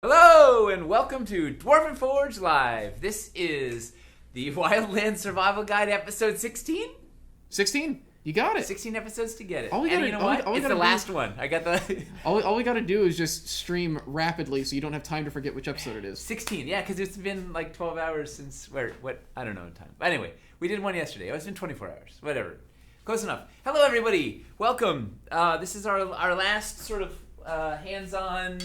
Hello and welcome to Dwarven Forge Live. This is the Wildlands Survival Guide episode 16? 16? You got it. 16 episodes to get it. All we gotta- and you know all we- what? all we It's the gotta last do- one. I got the... All we got to do is just stream rapidly so you don't have time to forget which episode it is. 16, yeah, because it's been like 12 hours since... What? I don't know the time. But anyway, we did one yesterday. Oh, it's been 24 hours. Whatever. Close enough. Hello, everybody. Welcome. This is our last sort of hands-on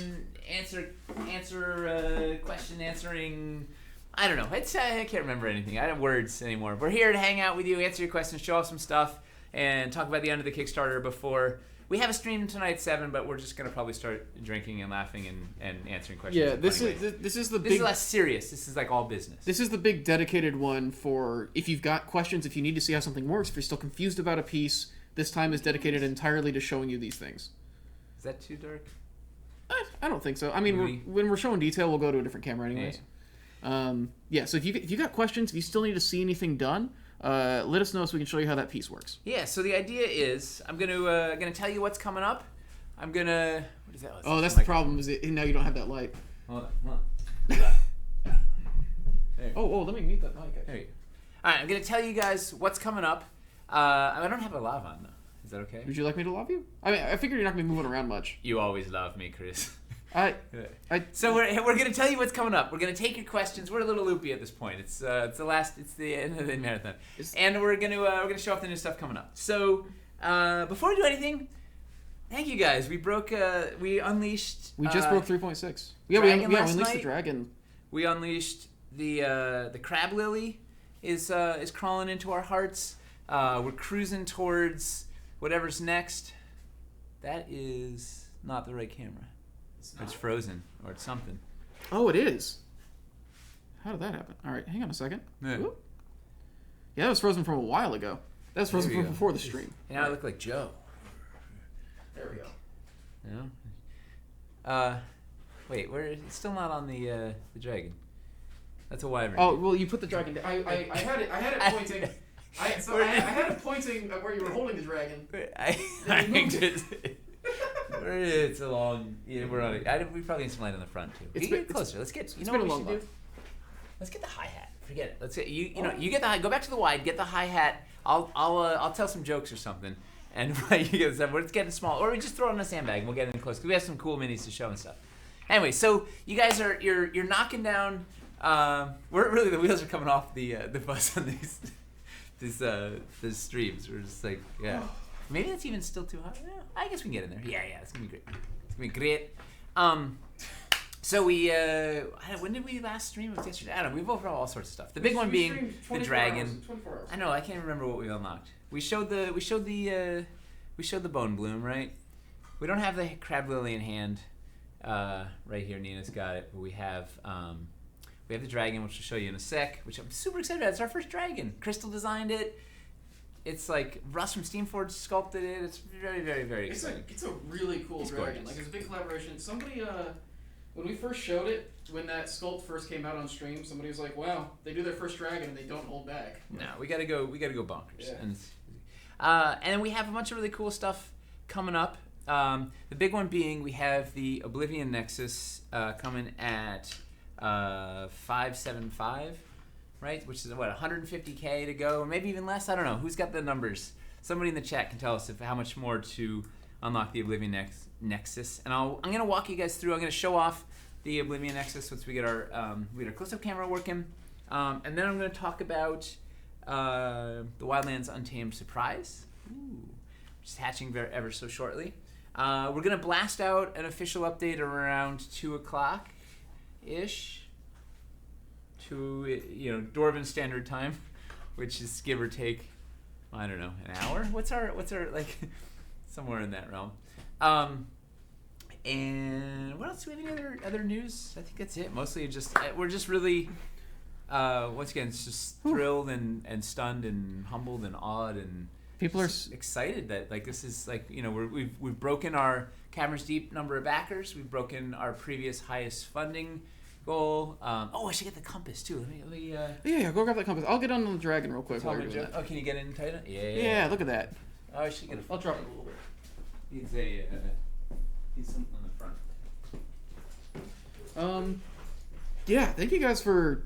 question answering. I don't know. I can't remember anything. I don't have words anymore. We're here to hang out with you, answer your questions, show off some stuff, and talk about the end of the Kickstarter before we have a stream tonight at 7. But we're just gonna probably start drinking and laughing and answering questions. Yeah, in this funny is ways. this is the This big. is less serious. This is like all business. This is the big dedicated one for if you've got questions, if you need to see how something works, if you're still confused about a piece. This time is dedicated entirely to showing you these things. Is that too dark? I don't think so. I mean, when we're showing detail, we'll go to a different camera anyways. Yeah. So if you got questions, if you still need to see anything done, let us know so we can show you how that piece works. Yeah. So the idea is, I'm gonna tell you what's coming up. I'm gonna. What is that? Oh, that's the problem. Is it now you don't have that light? Hold on. Oh, let me mute that mic. There you go. All right. I'm gonna tell you guys what's coming up. I don't have a lav on though. Is that okay? Would you like me to love you? I mean, I figured you're not gonna be moving around much. You always love me, Chris. So we're gonna tell you what's coming up. We're gonna take your questions. We're a little loopy at this point. It's the end of the marathon, and we're gonna show off the new stuff coming up. So before we do anything, thank you guys. We unleashed. We just broke 3.6. Yeah, Dragon we last unleashed night. the dragon. We unleashed the crab lily is crawling into our hearts. We're cruising towards whatever's next. That is not the right camera. It's frozen or it's something. Oh, it is. How did that happen? All right, hang on a second. Yeah. Whoop. Yeah, that was frozen from a while ago. That was frozen There we from go. before the stream. And now I look like Joe. There we go. Yeah. Wait, it's still not on the dragon. That's a wyvern. Oh well, you put the dragon. I had it pointing. I had it pointing at where you were holding the dragon. It's a long. Yeah, we're on it. We probably need some light on the front too. Get closer. Let's get. You know what we should do? Let's get the hi hat. Forget it. Let's get you. You get the hi. Go back to the wide. Get the hi hat. I'll tell some jokes or something. And you get stuff. Let's get it small, or we just throw it in a sandbag and we'll get in close because we have some cool minis to show and stuff. Anyway, so you guys you're knocking down. We're really the wheels are coming off the bus on these streams. We're just like Maybe that's even still too hot. Yeah, I guess we can get in there. Yeah, it's gonna be great. It's gonna be great. So we when did we last stream? It was yesterday. I don't know. We've overall all sorts of stuff. The big one being the dragon. 24 hours. I know. I can't remember what we unlocked. We showed the bone bloom, right? We don't have the crab lily in hand. Right here, Nina's got it. But we have the dragon, which we'll show you in a sec. Which I'm super excited about. It's our first dragon. Crystal designed it. It's like Russ from Steamforge sculpted it. It's very, very, very exciting. It's a really cool dragon. Gorgeous. Like it's a big collaboration. Somebody when we first showed it, when that sculpt first came out on stream, somebody was like, "Wow, they do their first dragon and they don't hold back." No, we gotta go bonkers. Yeah. And then we have a bunch of really cool stuff coming up. The big one being we have the Oblivion Nexus coming at 575. Right, which is what 150K to go, or maybe even less. I don't know. Who's got the numbers? Somebody in the chat can tell us how much more to unlock the Oblivion Nexus. And I'm gonna walk you guys through. I'm gonna show off the Oblivion Nexus once we get our close-up camera working, and then I'm gonna talk about the Wildlands Untamed Surprise, which is hatching ever so shortly. We're gonna blast out an official update around 2:00 ish. To Dwarven Standard Time, which is give or take, I don't know, an hour. What's our like somewhere in that realm. And what else? Do we have any other news? I think that's it. Mostly just we're just really once again it's just thrilled and stunned and humbled and awed and people are excited that like this is like we've broken our Caverns Deep number of backers. We've broken our previous highest funding goal. I should get the compass too. Let me Yeah, go grab that compass. I'll get on the dragon real quick while you're doing that. Oh, can you get in tighter? Yeah, look at that. Oh, I should get I'll drop it a little bit. Needs something on the front. Yeah, thank you guys for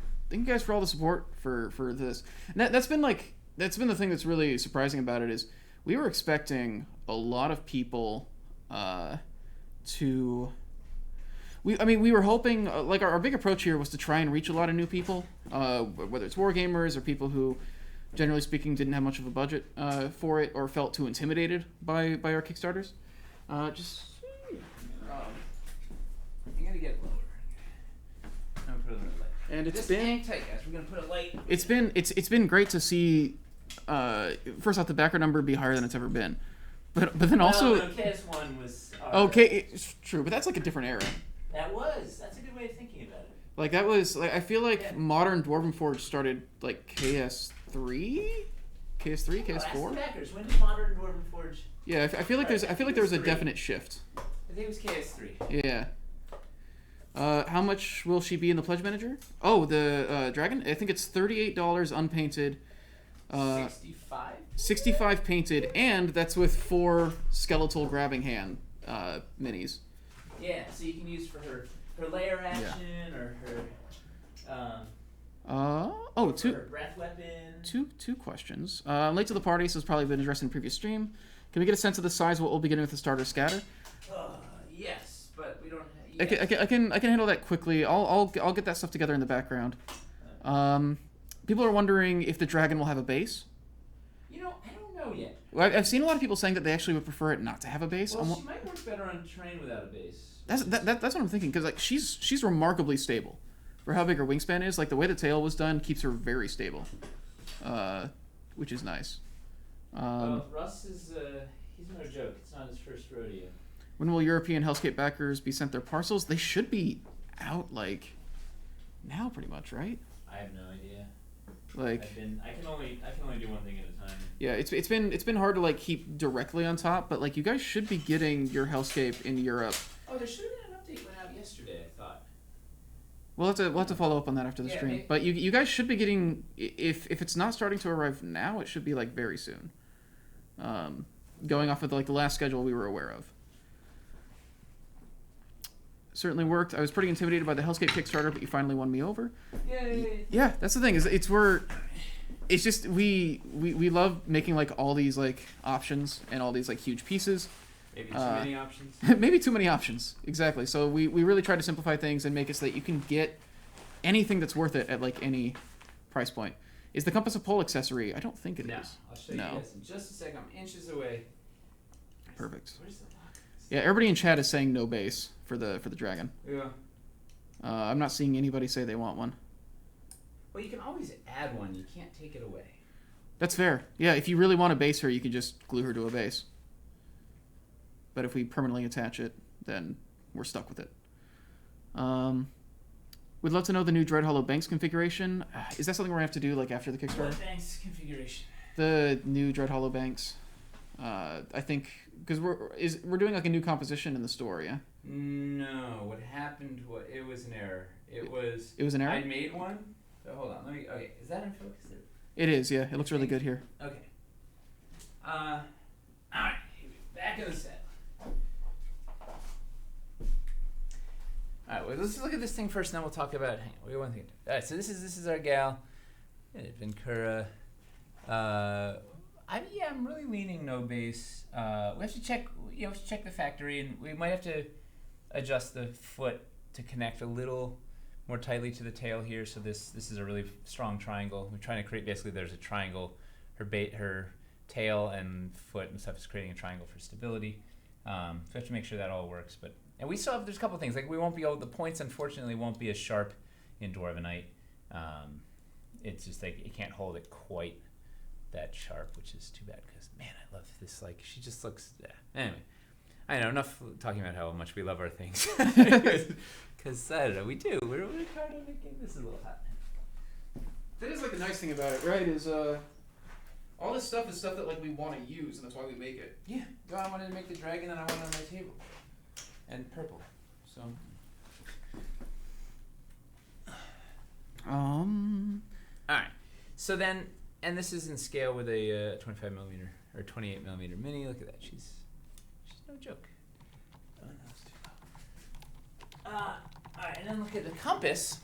all the support for this. And that's been the thing that's really surprising about it is we were expecting a lot of people we were hoping our big approach here was to try and reach a lot of new people, whether it's wargamers or people who, generally speaking, didn't have much of a budget for it or felt too intimidated by our Kickstarters. You gotta get it lower. I'm gonna put it a little light. And it's this been hang tight, guys. We're gonna put a light. It's been great to see. First off, the backer number be higher than it's ever been, but then also. KS1 was. Okay, it's true, but that's like a different era. That's a good way of thinking about it. Like that was I feel like modern Dwarven Forge started like KS3, KS4. Ask the backers. When did modern Dwarven Forge? Yeah, I feel like there was a definite shift. I think it was KS3. Yeah. How much will she be in the Pledge Manager? Oh, the dragon? I think it's $38 unpainted. 65? 65 painted, and that's with 4 skeletal grabbing hand minis. Yeah, so you can use for her layer action or her her breath weapon. Two questions. Late to the party, so it's probably been addressed in the previous stream. Can we get a sense of the size of what we'll be getting with the starter scatter? Yes, but we don't. Yes. I can handle that quickly. I'll get that stuff together in the background. People are wondering if the dragon will have a base. I don't know yet. Well, I've seen a lot of people saying that they actually would prefer it not to have a base. Well, she might work better on terrain without a base. That's what I'm thinking, because like she's remarkably stable for how big her wingspan is. Like the way the tail was done keeps her very stable, which is nice. Russ is he's no joke. It's not his first rodeo. When will European Hellscape backers be sent their parcels? They should be out like now, pretty much, right? I have no idea. Like I can only do one thing at a time. Yeah, it's been hard to like keep directly on top, but like you guys should be getting your Hellscape in Europe. Oh, there should have been an update went out yesterday, I thought. We'll have to follow up on that after the stream. But you guys should be getting, if it's not starting to arrive now, it should be like very soon. Going off of like the last schedule we were aware of. Certainly worked. I was pretty intimidated by the Hellscape Kickstarter, but you finally won me over. Yeah, that's the thing. It's just we love making like all these like options and all these like huge pieces. Maybe too many options. Maybe too many options. Exactly. So we really try to simplify things and make it so that you can get anything that's worth it at like any price point. Is the compass a pole accessory? I don't think it is. I'll show you guys in just a second. I'm inches away. Perfect. Where's the lock? Yeah, everybody in chat is saying no base for the dragon. Yeah. I'm not seeing anybody say they want one. Well, you can always add one. You can't take it away. That's fair. Yeah, if you really want to base her, you can just glue her to a base. But if we permanently attach it, then we're stuck with it. We'd love to know the new Dread Hollow Banks configuration. Is that something we're going to have to do like after the Kickstarter? What Banks configuration? The new Dread Hollow Banks. I think because we're doing like a new composition in the store, yeah. No, what happened? It was an error. It was an error. I made one. So hold on. Okay, is that in focus? It is. Yeah, it looks really good here. Okay. All right. Back in the set. All right. Well, let's look at this thing first, and then we'll talk about. Hang on. One thing. All right. So this is our gal, Ventura. I'm really leaning no base. We have to check. We have to check the factory, and we might have to adjust the foot to connect a little more tightly to the tail here. So this is a really strong triangle. We're trying to create basically there's a triangle. Her tail and foot and stuff is creating a triangle for stability. So we have to make sure that all works. And we still have there's a couple things like we won't be able. The points unfortunately won't be as sharp in Dwarvenite. It's just like it can't hold it quite that sharp, which is too bad because man, I love this. Like she just looks. Anyway, I know enough talking about how much we love our things. Because I don't know, we do. We're really trying to make this a little hot. That is like the nice thing about it, right? Is all this stuff is stuff that like we want to use, and that's why we make it. Yeah. No, I wanted to make the dragon, and I wanted it on my table, and purple. So. All right. So then, and this is in scale with a 25 millimeter or 28 millimeter mini. Look at that. She's no joke. Oh, no, it's too low. All right. And then look at the compass.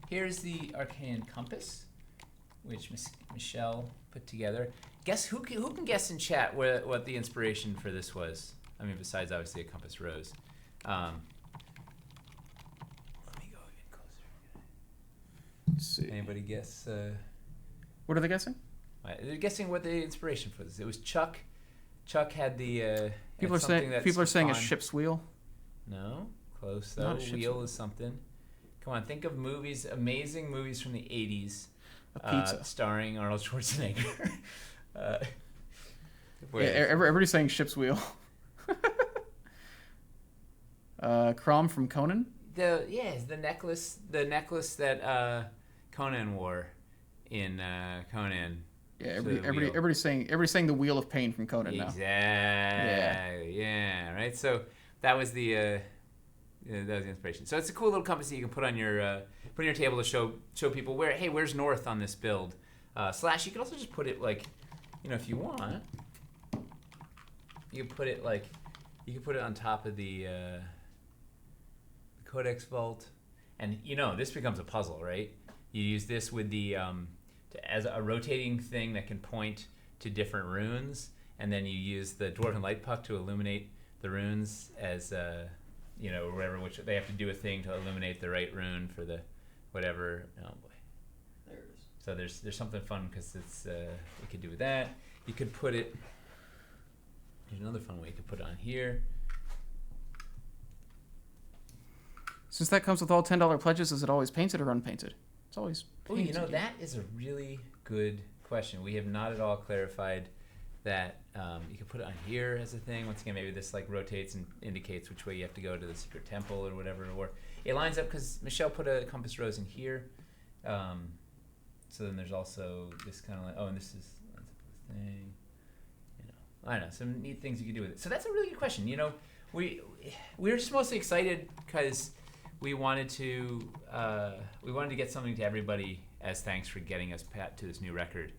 Here's the Arcane compass, which Michelle put together. Guess who can guess in chat what the inspiration for this was? I mean, besides obviously a compass rose. Let me go even closer. Let's see. Anybody guess? What are they guessing? They're guessing what the inspiration was. It was Chuck. Chuck had the. People are saying a ship's wheel. No, close though. Wheel is something. Come on, think of movies, amazing movies from the 80s. A pizza. Starring Arnold Schwarzenegger. Everybody's saying ship's wheel. Crom from Conan? The necklace that Conan wore in Conan. Yeah, everybody's saying the Wheel of Pain from Conan now. Exactly. Yeah. Right. So that was the inspiration. So it's a cool little compass that you can put on your table to show people where's north on this build. / you can also just put it like, if you want, you can put it on top of the Codex Vault, and this becomes a puzzle, right? You use this with the as a rotating thing that can point to different runes, and then you use the Dwarven Light Puck to illuminate the runes as whatever, which they have to do a thing to illuminate the right rune for the whatever. Oh boy, there it is. So there's something fun because it's you could do with that. You could put it. There's another fun way you could put it on here. Since that comes with all $10 pledges, is it always painted or unpainted? It's always painted. Oh, that is a really good question. We have not at all clarified that. You can put it on here as a thing. Once again, maybe this rotates and indicates which way you have to go to the secret temple or whatever. Or it lines up because Michelle put a compass rose in here. So then there's also this kind of and this is the thing. I don't know, some neat things you can do with it. So that's a really good question. We're just mostly excited because we wanted to get something to everybody as thanks for getting us to this new record,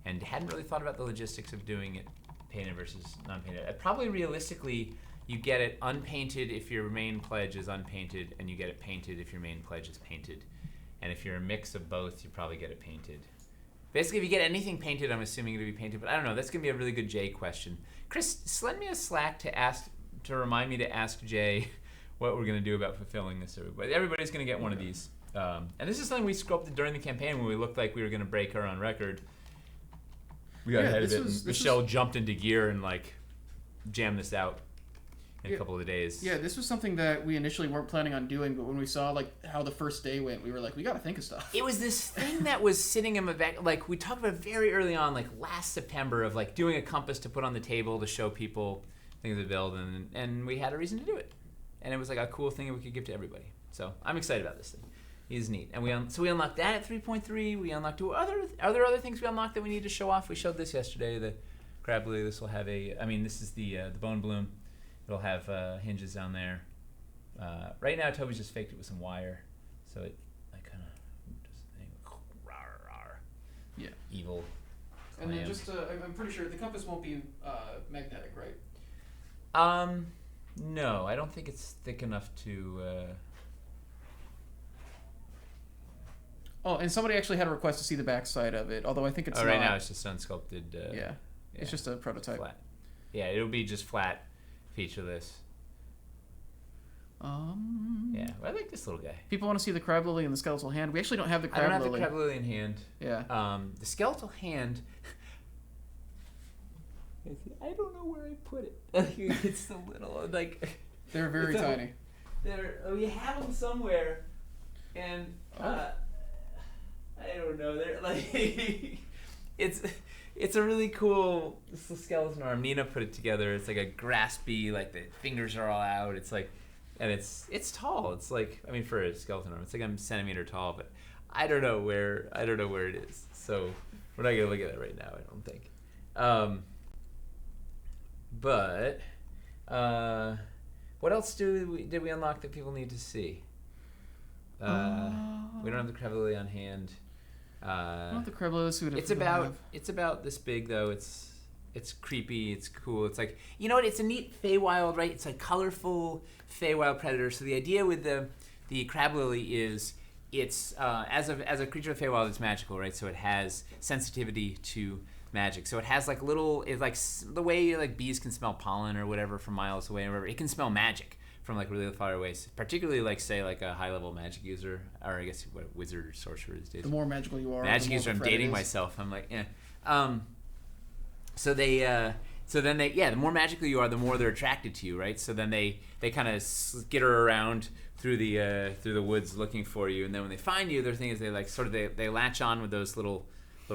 and hadn't really thought about the logistics of doing it painted versus non-painted. Probably realistically, you get it unpainted if your main pledge is unpainted, and you get it painted if your main pledge is painted. And if you're a mix of both, you probably get it painted. Basically, if you get anything painted, I'm assuming it'll be painted, but I don't know. That's going to be a really good Jay question. Chris, send me a Slack to remind me to ask Jay what we're going to do about fulfilling this. Everybody's going to get one of these. And this is something we sculpted during the campaign when we looked like we were going to break our own record. We got ahead of it, and Michelle jumped into gear and jammed this out in a couple of days. Yeah, this was something that we initially weren't planning on doing, but when we saw how the first day went, we were like, we got to think of stuff. It was this thing that was sitting in my back. We talked about very early on, last September, of doing a compass to put on the table to show people things to build, and we had a reason to do it, and it was a cool thing that we could give to everybody. So I'm excited about this thing. It is neat, and we unlocked that at 3.3. We unlocked other things we unlocked that we need to show off. We showed this yesterday. The crab lily. This will have this is the bone bloom. It'll have hinges down there. Right now, Toby's just faked it with some wire, so I kind of does the thing. Rawr, rawr. Yeah. Evil. And then I'm pretty sure the compass won't be magnetic, right? No, I don't think it's thick enough to. Oh, and somebody actually had a request to see the backside of it, although I think it's right now it's just unsculpted. Yeah, it's just a prototype. Flat. Yeah, it'll be just flat, featureless. Yeah, I like this little guy. People want to see the crab lily and the skeletal hand. We actually don't have the crab lily. I don't have the crab lily in hand. Yeah. The skeletal hand. I don't know where I put it. It's so little. They're very tiny. We have them somewhere, and I don't know. They're it's a really cool skeleton arm. Nina put it together. It's a graspy, the fingers are all out. It's and it's tall. It's for a skeleton arm, it's a centimeter tall. But I don't know where it is. So we're not gonna look at it right now. I don't think. But what else did we unlock that people need to see? We don't have the crab lily on hand. I don't have the crab lily suit. It's about this big though. It's It's creepy. It's cool. It's like, you know what? It's a neat Feywild, right? It's a colorful Feywild predator. So the idea with the crab lily is it's as a creature of Feywild, it's magical, right? So it has sensitivity to magic. So it has like it's like the way like bees can smell pollen or whatever from miles away or whatever. It can smell magic from like really far away. Particularly like say like a high level magic user, or I guess what wizard or sorcerer these days. The more magical you are, magic user. I'm dating myself. I'm like, yeah. So then the more magical you are, the more they're attracted to you, right? So then they kind of skitter around through the woods looking for you, and then when they find you, their thing is they like sort of they latch on with those little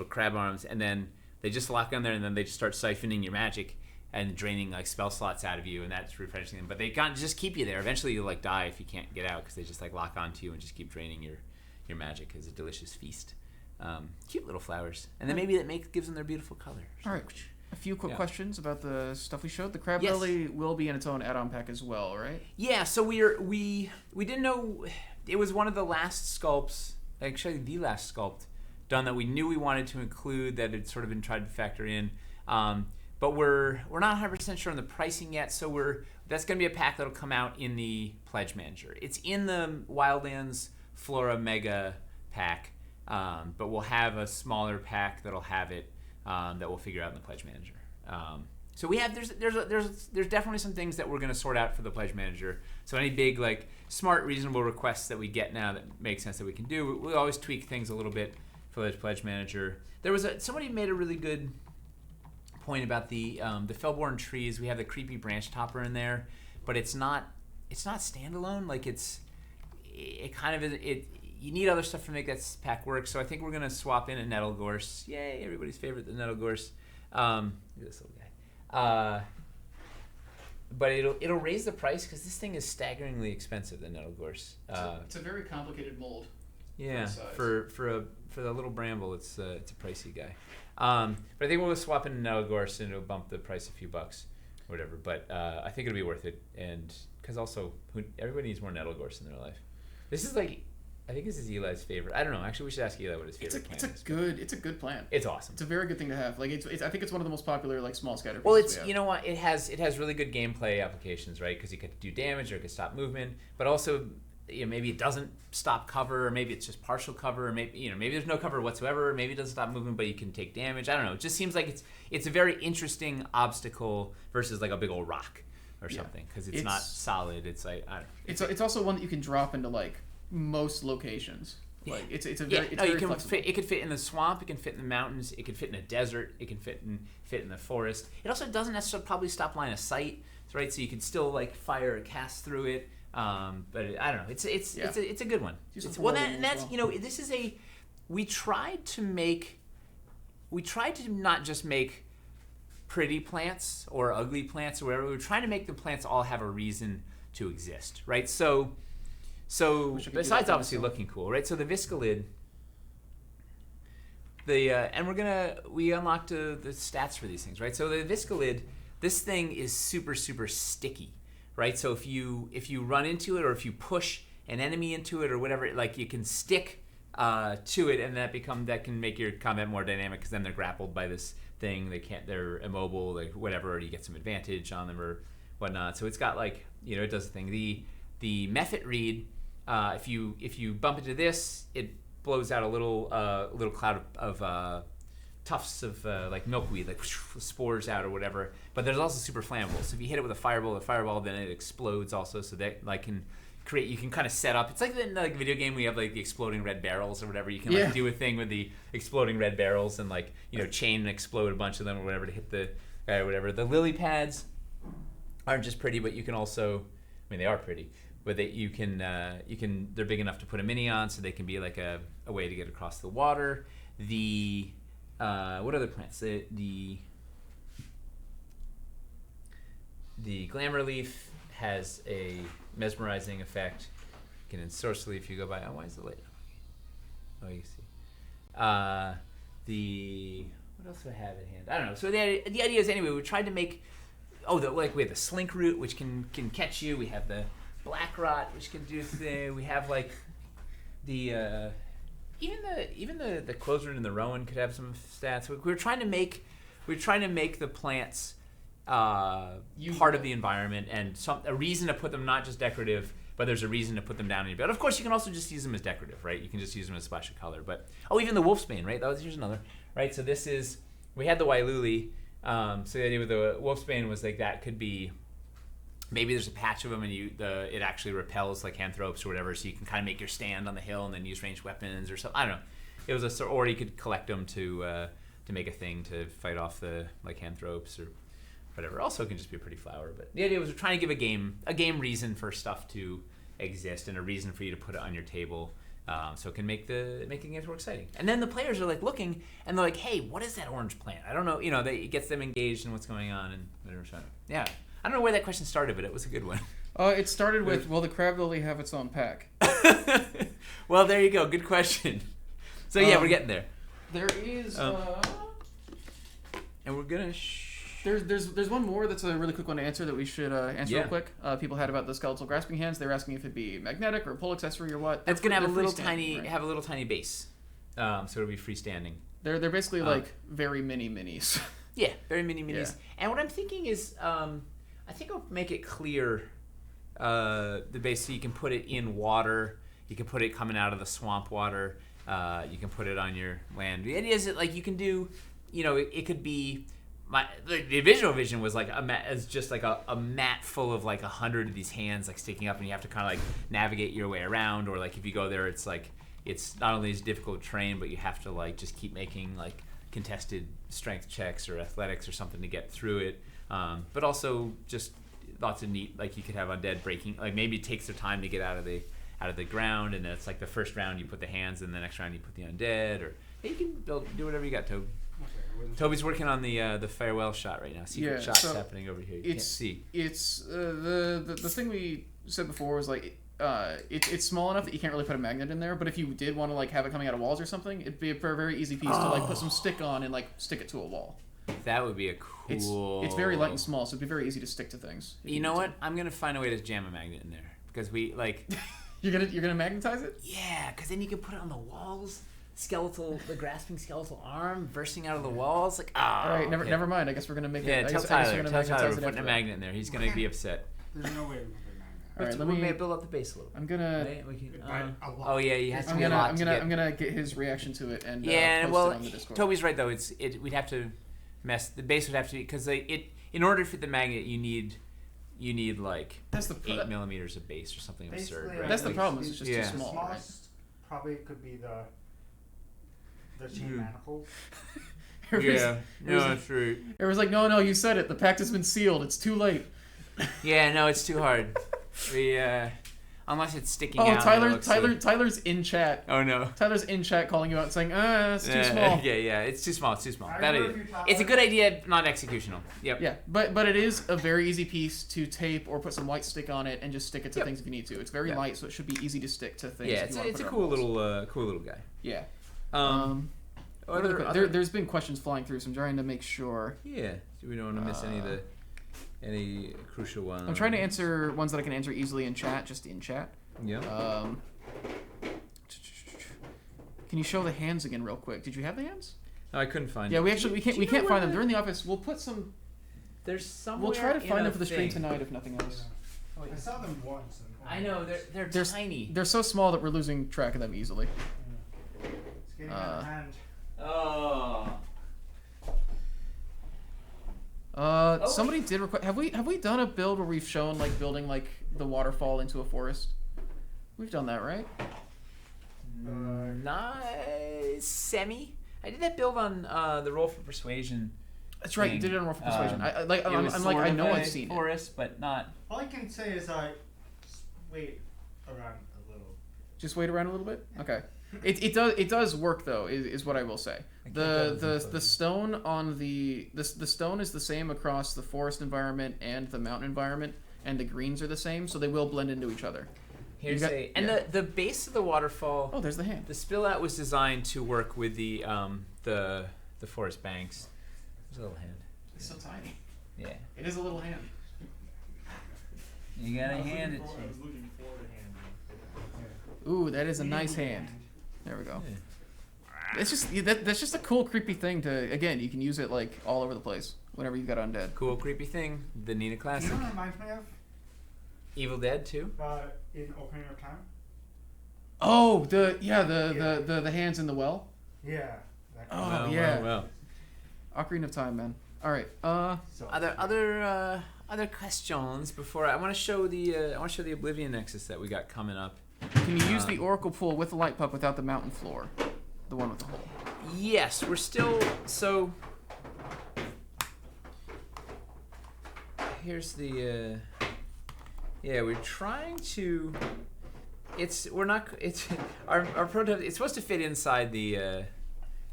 crab arms, and then they just lock on there, and then they just start siphoning your magic and draining like spell slots out of you, and that's refreshing them. But they can't just keep you there. Eventually, you'll like die if you can't get out because they just like lock onto you and just keep draining your magic. It's a delicious feast. Cute little flowers, and then maybe that gives them their beautiful color. All right. A few quick questions about the stuff we showed. The crab lily will be in its own add-on pack as well, right? Yeah. So we didn't know it was one of the last sculpts, actually the last sculpt done that we knew we wanted to include that had sort of been tried to factor in. But we're not 100% sure on the pricing yet. So that's going to be a pack that'll come out in the Pledge Manager. It's in the Wildlands Flora Mega pack, but we'll have a smaller pack that'll have it. That we'll figure out in the Pledge Manager. So we have there's definitely some things that we're going to sort out for the Pledge Manager. So any big like smart, reasonable requests that we get now that make sense that we can do, we always tweak things a little bit for the Pledge Manager. There was somebody made a really good point about the Fellborn trees. We have the creepy branch topper in there, but it's not standalone. Like it kind of is it. You need other stuff to make that pack work, so I think we're going to swap in a nettle gorse. Yay, everybody's favorite, the nettle gorse. Look at this little guy. But it'll raise the price because this thing is staggeringly expensive, the nettle gorse. It's a very complicated mold. Yeah, for the little bramble, it's a pricey guy. But I think we'll swap in a nettle gorse and it'll bump the price a few bucks or whatever. But I think it'll be worth it, and because also everybody needs more nettle gorse in their life. This is like... I think this is Eli's favorite. I don't know. Actually, we should ask Eli what his favorite plant is. It's a good plant. It's awesome. It's a very good thing to have. Like I think it's one of the most popular like small scatter pieces. Well, it's you know what it has really good gameplay applications, right? Because you can do damage or it can stop movement, but also maybe it doesn't stop cover, or maybe it's just partial cover, or maybe there's no cover whatsoever. Maybe it doesn't stop movement, but you can take damage. I don't know. It just seems like it's a very interesting obstacle versus like a big old rock or something because it's not solid. It's like I don't know. It's also one that you can drop into like most locations. Like it's a very it could fit in the swamp, it can fit in the mountains, it can fit in a desert, it can fit in the forest. It also doesn't necessarily probably stop line of sight, right? So you can still like fire a cast through it. But I don't know. It's a good one. This is we tried to not just make pretty plants or ugly plants or whatever. We were trying to make the plants all have a reason to exist, right? So besides obviously looking cool, right? So the Viscolid, and we unlocked the stats for these things, right? So the Viscolid, this thing is super, super sticky, right? So if you run into it or if you push an enemy into it or whatever, like you can stick to it, and that can make your combat more dynamic because then they're grappled by this thing. They're immobile, like whatever, or you get some advantage on them or whatnot. So it's got like it does the thing. The Mephit Reed. If you bump into this, it blows out a little cloud of tufts of like milkweed, like spores out or whatever. But there's also super flammable. So if you hit it with a fireball, then it explodes also. So that like can create. You can kind of set up. It's like in like video game we have like the exploding red barrels or whatever. You can like do a thing with the exploding red barrels and like chain and explode a bunch of them or whatever to hit the guy or whatever. The lily pads aren't just pretty, but you can also. I mean, they are pretty. But you can they're big enough to put a mini on, so they can be like a way to get across the water. The what other plants? The Glamour Leaf has a mesmerizing effect. You can ensorcel if you go by. Oh, why is it late? Oh, you see. What else do I have at hand? I don't know. So the idea is anyway. We tried to make. We have the Slink Root, which can catch you. We have the Black Rot, which can do thing. We have like the even the Quills Root and the Rowan could have some stats. We were trying to make we're trying to make the plants part of the environment and a reason to put them, not just decorative, but there's a reason to put them down in your bed. Of course, you can also just use them as decorative, right? You can just use them as a splash of color. But even the wolfsbane, right? Here's another, right? So this is, we had the Wailuli. So the idea with the wolfsbane was like that could be, maybe there's a patch of them and it actually repels like Anthropes or whatever, so you can kind of make your stand on the hill and then use ranged weapons or something. I don't know. It was or you could collect them to make a thing to fight off the Lycanthropes or whatever. Also, it can just be a pretty flower. But the idea was we're trying to give a game reason for stuff to exist and a reason for you to put it on your table, so it can make the games more exciting. And then the players are like looking and they're like, "Hey, what is that orange plant? I don't know." It gets them engaged in what's going on and whatever. So, yeah, I don't know where that question started, but it was a good one. It started with, will the crab lily have its own pack? Well, there you go. Good question. So yeah, we're getting there. There is, and we're gonna. There's one more that's a really quick one to answer that we should answer real quick. People had about the skeletal grasping hands. They were asking if it'd be magnetic or a pull accessory or what. That's gonna have a little tiny base, so it'll be freestanding. They're basically like very mini minis. Yeah, very mini minis. Yeah. And what I'm thinking is, I think I'll make it clear the base so you can put it in water. You can put it coming out of the swamp water. You can put it on your land. The idea is that like you can do, it could be. The visual vision was like just like a mat full of like 100 of these hands like sticking up, and you have to kind of like navigate your way around, or like if you go there, it's like it's not only is difficult terrain, but you have to like just keep making like contested strength checks or athletics or something to get through it. But also just lots of neat, like you could have undead breaking, like maybe it takes their time to get out of the ground, and then it's like the first round you put the hands, and the next round you put the undead, or you can do whatever you got, Toby. Toby's working on the farewell shot right now. Secret shots happening over here. You can't see. It's the thing we said before was like it's small enough that you can't really put a magnet in there. But if you did want to like have it coming out of walls or something, it'd be a very easy piece to like put some stick on and like stick it to a wall. That would be a cool. It's very light and small, so it'd be very easy to stick to things. You know what? I'm gonna find a way to jam a magnet in there because we like. You're gonna magnetize it? Yeah, because then you can put it on the walls. The grasping skeletal arm bursting out of the walls. Like, all right, never mind. I guess we're gonna make it. Yeah, tell Tyler we're putting a magnet in there. He's gonna be upset. There's no way we're gonna put a magnet. All right, let me build up the base a little. I'm gonna. Oh yeah, you have to be a lot. I'm gonna get his reaction to it and post it on the Discord. Toby's right though. We'd have to the base would have to be because in order to fit the magnet you need like 8 millimeters of base or something absurd. Right? That's the problem. It's just too small. The smallest probably could be the chain manacles. That's true. It was like, no, you said it. The pact has been sealed. It's too late. Yeah, no, it's too hard. Unless it's sticking out. Tyler's in chat. Oh no. Tyler's in chat calling you out saying, it's too small. Yeah, it's too small. Bad idea. It's a good idea, not executional. Yep. Yeah, but it is a very easy piece to tape or put some white stick on it and just stick it to things if you need to. It's very light, so it should be easy to stick to things. Yeah, it's a cool little guy. Yeah. There's been questions flying through, so I'm trying to make sure. Yeah, we don't want to miss any crucial ones. I'm trying to answer ones that I can answer easily in chat, just in chat. Yeah. Can you show the hands again real quick? Did you have the hands? No, I couldn't find them. Yeah, we can't find them. They're in the office. We'll put some. There's somewhere. We'll try to find them for the stream tonight, if nothing else. Yeah. I saw them once. I know they're tiny. They're so small that we're losing track of them easily. Yeah. It's getting out of hand. Somebody did request. Have we done a build where we've shown like building like the waterfall into a forest? We've done that, right? Not semi. I did that build on the roll for persuasion. That's right. You did it on roll for persuasion. I know I've seen forest, but not. All I can say is wait around a little. Just wait around a little bit. Okay. It does work though. Is what I will say. The stone on the stone is the same across the forest environment and the mountain environment, and the greens are the same, so they will blend into each other. The base of the waterfall. Oh, there's the hand. The spill out was designed to work with the forest banks. There's a little hand. It's so tiny. Yeah. It is a little hand. You gotta hand it. I was looking for the hand. Ooh, that is a nice hand. There we go. It's just that's just a cool, creepy thing to. Again, you can use it like all over the place whenever you've got undead. Cool, creepy thing. The Nina Classic. You know what it reminds me of? Evil Dead 2? In Ocarina of Time. Oh, the hands in the well. Yeah. Oh yeah. Well. Ocarina of Time, man. All right. Other questions before I want to show the Oblivion Nexus that we got coming up. Can you use the Oracle Pool with the light pup without the mountain floor? The one with the hole. Yes, we're still so. Here's the. We're trying to. Our prototype. It's supposed to fit inside the. It's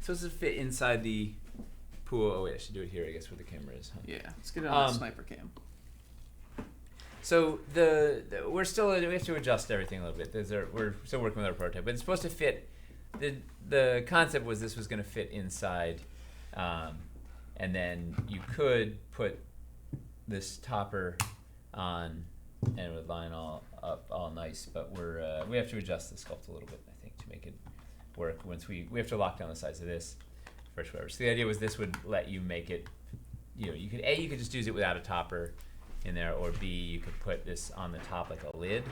supposed to fit inside the pool. Oh wait, I should do it here. I guess where the camera is. Huh? Yeah, let's get it on the sniper cam. So we have to adjust everything a little bit. We're still working with our prototype, but it's supposed to fit. The concept was this was going to fit inside, and then you could put this topper on, and it would line all up all nice. But we have to adjust the sculpt a little bit, I think, to make it work. Once we have to lock down the size of this first, whatever. So the idea was this would let you make it. You could just use it without a topper in there, or B, you could put this on the top like a lid,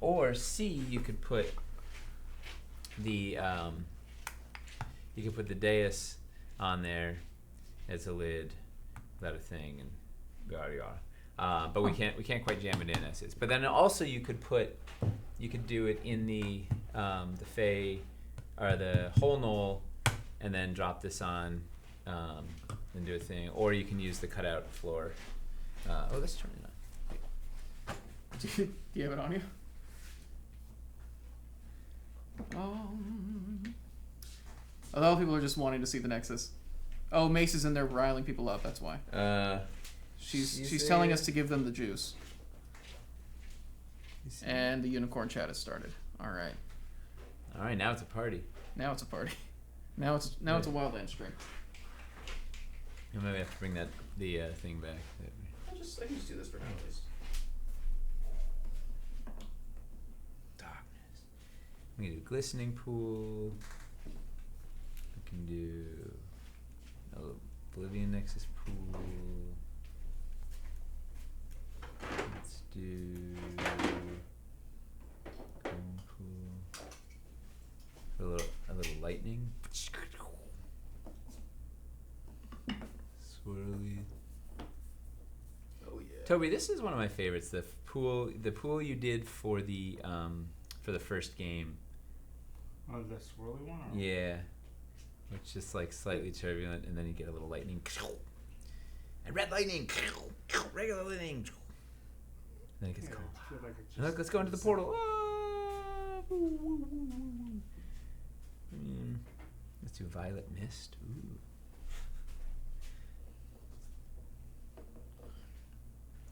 or C, you could put the dais on there as a lid without a thing, and yada yada. But we can't quite jam it in as is. But then also you could do it in the Fey or the whole knoll, and then drop this on and do a thing, or you can use the cutout floor. Let's turn it on. Do you have it on you? A lot of people are just wanting to see the Nexus. Oh, Mace is in there riling people up. That's why. She's telling us to give them the juice. And the unicorn chat has started. All right. All right. Now it's a party. Now it's a party. Now it's a Wildlands stream. You maybe have to bring the thing back. I can just do this for now at least. Darkness. We can do glistening pool. We can do Oblivion Nexus pool. Let's do pool. A little lightning. Swirly. Toby, this is one of my favorites. The pool you did for the first game. Oh, the swirly one? Or? Yeah, it's just like slightly turbulent, and then you get a little lightning, and red lightning, regular lightning. And then it gets cold. Like let's go into the portal. Let's do violet mist. Ooh.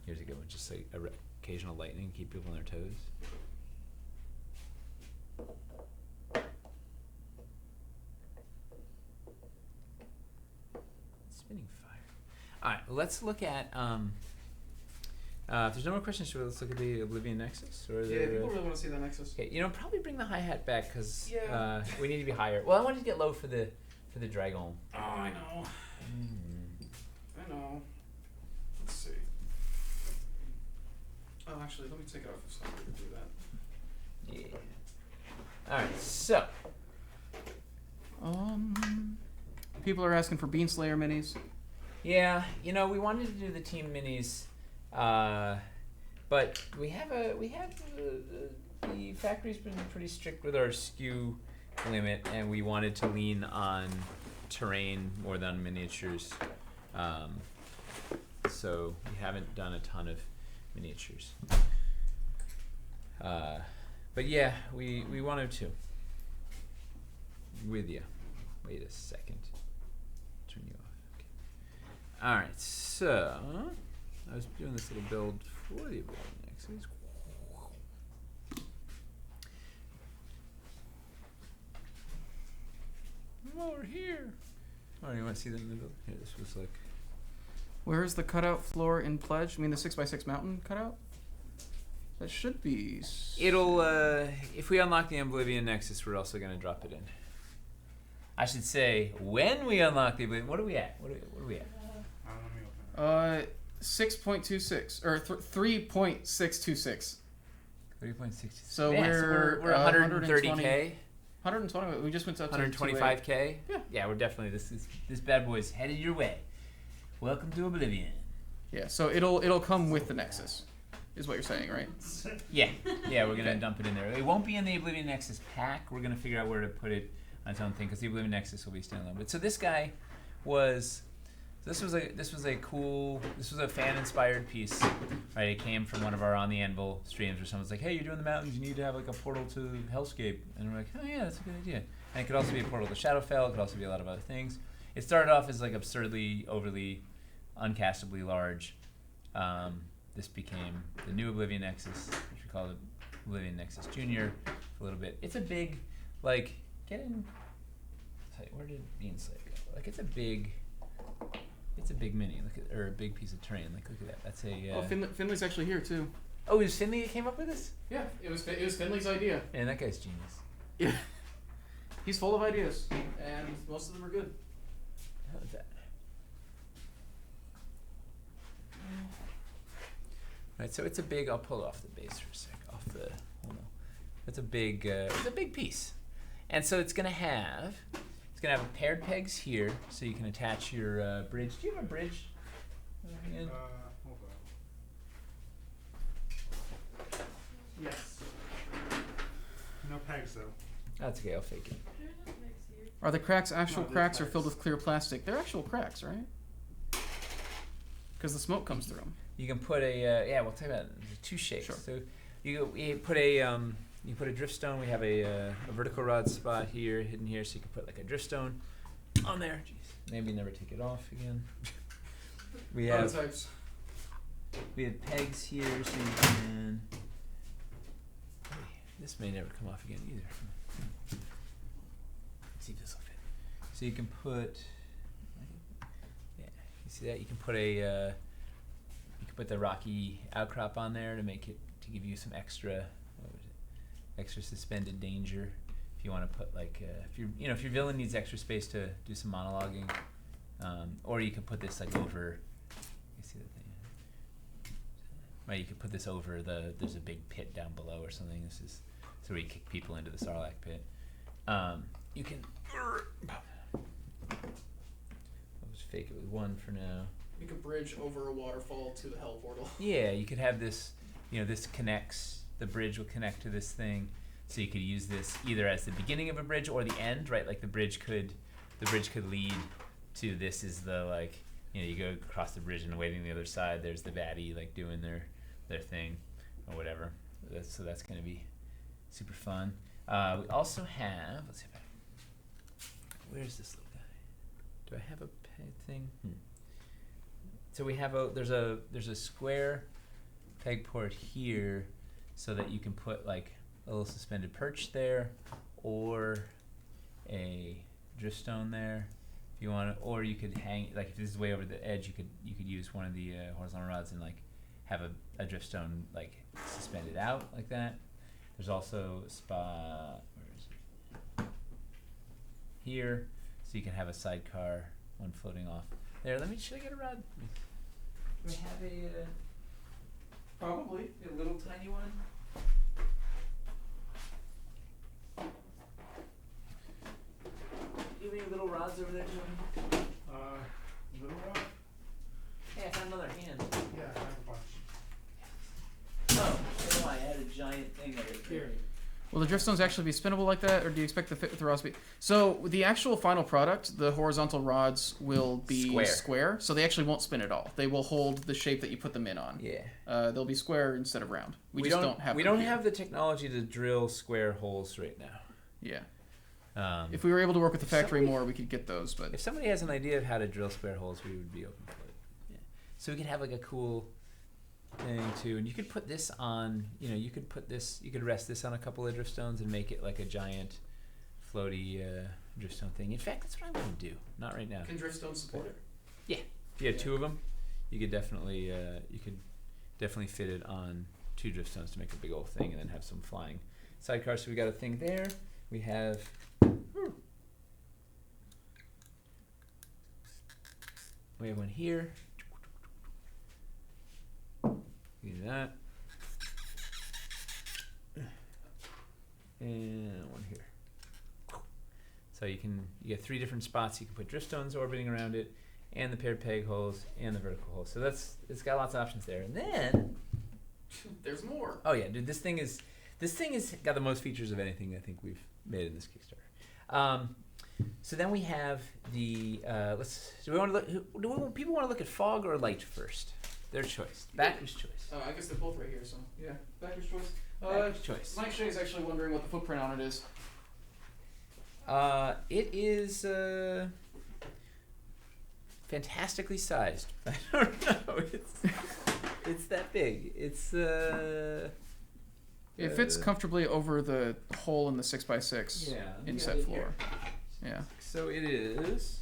Here's a good one, just like occasional lightning, keep people on their toes. Spinning fire. All right, let's look at. If there's no more questions, let's look at the Oblivion Nexus. Or people really want to see the Nexus. Okay, probably bring the hi-hat back because we need to be higher. Well, I wanted to get low for the dragon. Oh, I know. I know. Let's see. Oh, actually, let me take it off of something to do that. Yeah. All right, so. People are asking for Beanslayer minis. Yeah, we wanted to do the team minis, but the factory's been pretty strict with our SKU limit, and we wanted to lean on terrain more than miniatures. So we haven't done a ton of miniatures. But yeah, we wanted to. With you. Wait a second. Turn you off. Okay. All right. So I was doing this little build for the Oblivion Nexus. I'm over here. Oh, you want to see the middle? Here, this was like. Where is the cutout floor in Pledge? I mean, the 6x6 mountain cutout? That should be. It'll. If we unlock the Oblivion Nexus, we're also going to drop it in. I should say when we unlock the Oblivion. What are we at? What are we at? Let me open it. 6.26 or 3.626. 3.60. So yeah, we're 130K. 120. We just went up to 125K. Yeah. Yeah, we're definitely this bad boy's headed your way. Welcome to Oblivion. Yeah. So it'll come with the Nexus, is what you're saying, right? Yeah. Yeah, we're gonna dump it in there. It won't be in the Oblivion Nexus pack. We're gonna figure out where to put it on its own thing because the Oblivion Nexus will be standalone. But so this guy was. This was a fan-inspired piece, right? It came from one of our On the Anvil streams where someone's like, "Hey, you're doing the mountains. You need to have like a portal to Hellscape," and we're like, "Oh yeah, that's a good idea." And it could also be a portal to Shadowfell. It could also be a lot of other things. It started off as like absurdly, overly, uncastably large. This became the new Oblivion Nexus, which we call it Oblivion Nexus Junior, for a little bit. It's a big, like, get in. Where did Bean Slave go? Like, it's a big mini, or a big piece of terrain. Like, look at that. That's a. Oh, Finley's actually here too. Oh, it was Finley that came up with this? Yeah, it was Finley's idea. Man, that guy's genius. Yeah, he's full of ideas, and most of them are good. How is that? Right, so it's a big. I'll pull off the base for a sec. Off the. Hold on. It's a big. It's a big piece, and so it's gonna have. It's gonna have paired pegs here, so you can attach your bridge. Do you have a bridge? Hold on. Yes. No pegs though. That's okay. I'll fake it. Are the cracks actual No, they're cracks or cracks. filled with clear plastic? They're actual cracks, right? Because the smoke comes through them. You can put a yeah. We'll talk about it. There's two shapes. Sure. So you put a you put a drift stone. We have a vertical rod spot here, hidden here, so you can put like a drift stone on there. Jeez, maybe never take it off again. We have Prototypes. we have pegs here, so you can. This may never come off again either. Let's see if this will fit. So you can put. Yeah, you see that? You can put a. You can put the rocky outcrop on there to make it to give you some extra. Extra suspended danger. If you want to put like, if your villain needs extra space to do some monologuing, or you could put this like over. You see that thing? Right, you could put this over the. There's a big pit down below or something. This is so where you kick people into the Sarlacc pit. You can. I'll just fake it with one for now. You could bridge over a waterfall to the hell portal. Yeah, you could have this. This connects. The bridge will connect to this thing, so you could use this either as the beginning of a bridge or the end, right? Like the bridge could lead to this is the like you go across the bridge and waiting on the other side. There's the baddie like doing their thing or whatever. So that's gonna be super fun. We also have let's see if where's this little guy? Do I have a thing? So we have there's a square peg port here. So that you can put like a little suspended perch there, or a drift stone there, if you want to, or you could hang like if this is way over the edge, you could use one of the horizontal rods and like have a drift stone like suspended out like that. There's also a spot where is it? Here, so you can have a sidecar one floating off there. Should I get a rod? Do I have a? Probably. A little tiny one? Do you have any little rods over there, Jimmy? Little rod? Hey, I found another hand. Yeah, I have a bunch. Oh, I know I had a giant thing of it here. Will the drift stones actually be spinnable like that, or do you expect the fit with the rods to be? So the actual final product, the horizontal rods will be square, so they actually won't spin at all. They will hold the shape that you put them in on. Yeah. They'll be square instead of round. We don't have. We don't have the technology to drill square holes right now. Yeah. If we were able to work with the factory more, we could get those. But if somebody has an idea of how to drill square holes, we would be open for it. Yeah. So we could have like a cool thing too, and you could put this on. You could rest this on a couple of drift stones and make it like a giant, floaty drift stone thing. In fact, that's what I'm going to do. Not right now. Can drift stones support it? Yeah. If you had two of them, you could definitely fit it on two drift stones to make a big old thing, and then have some flying sidecar. So we got a thing there. We have We have one here. Do that. And one here. So you get 3 different spots. You can put drift stones orbiting around it, and the paired peg holes, and the vertical holes. So it's got lots of options there. And then there's more. Oh yeah, dude, this thing is got the most features of anything I think we've made in this Kickstarter. So then we have the do people want to look at fog or light first? Their choice. Backer's choice. I guess they're both right here, so yeah. Backer's choice. Backer's choice. Mike Shea's actually wondering what the footprint on it is. It is fantastically sized. I don't know. It's that big. It's it fits comfortably over the hole in the 6x6 inset floor. Yeah. So it is.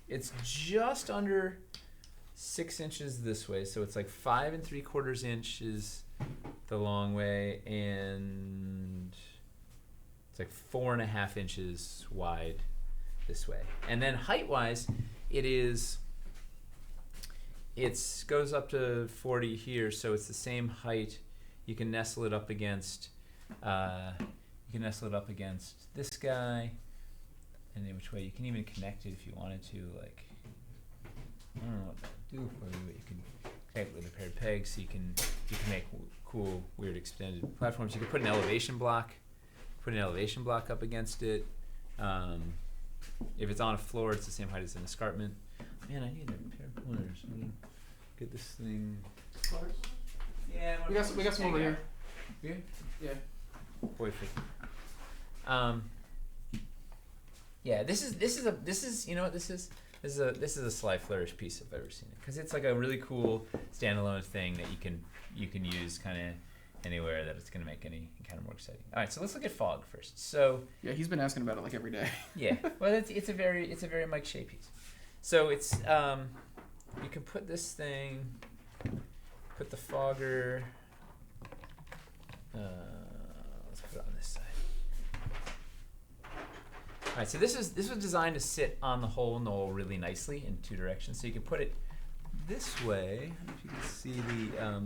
It's just under 6 inches this way, so it's like 5 3/4 inches the long way, and it's like 4.5 inches wide this way. And then height-wise, it goes up to 40 here, so it's the same height. You can nestle it up against. This guy. And in which way you can even connect it if you wanted to, like, I don't know what that would do for you, but you can connect it with a pair of pegs, so you can make cool, weird extended platforms. You can put an elevation block up against it. If it's on a floor, it's the same height as an escarpment. Man, I need a pair of pointers. I'm gonna get this thing. Yeah, we got some over here. Yeah. Boy, yeah, this is you know what this is? This is a Sly Flourish piece if I've ever seen it, because it's like a really cool standalone thing that you can use kind of anywhere that it's going to make any kind of more exciting. All right, so let's look at fog first. So yeah, he's been asking about it like every day. Yeah, well, it's a very Mike Shea piece. So it's you can put this thing, put the fogger. Let's put it on this side. All right, so this was designed to sit on the whole knoll really nicely in 2 directions. So you can put it this way. I don't know if you can see the.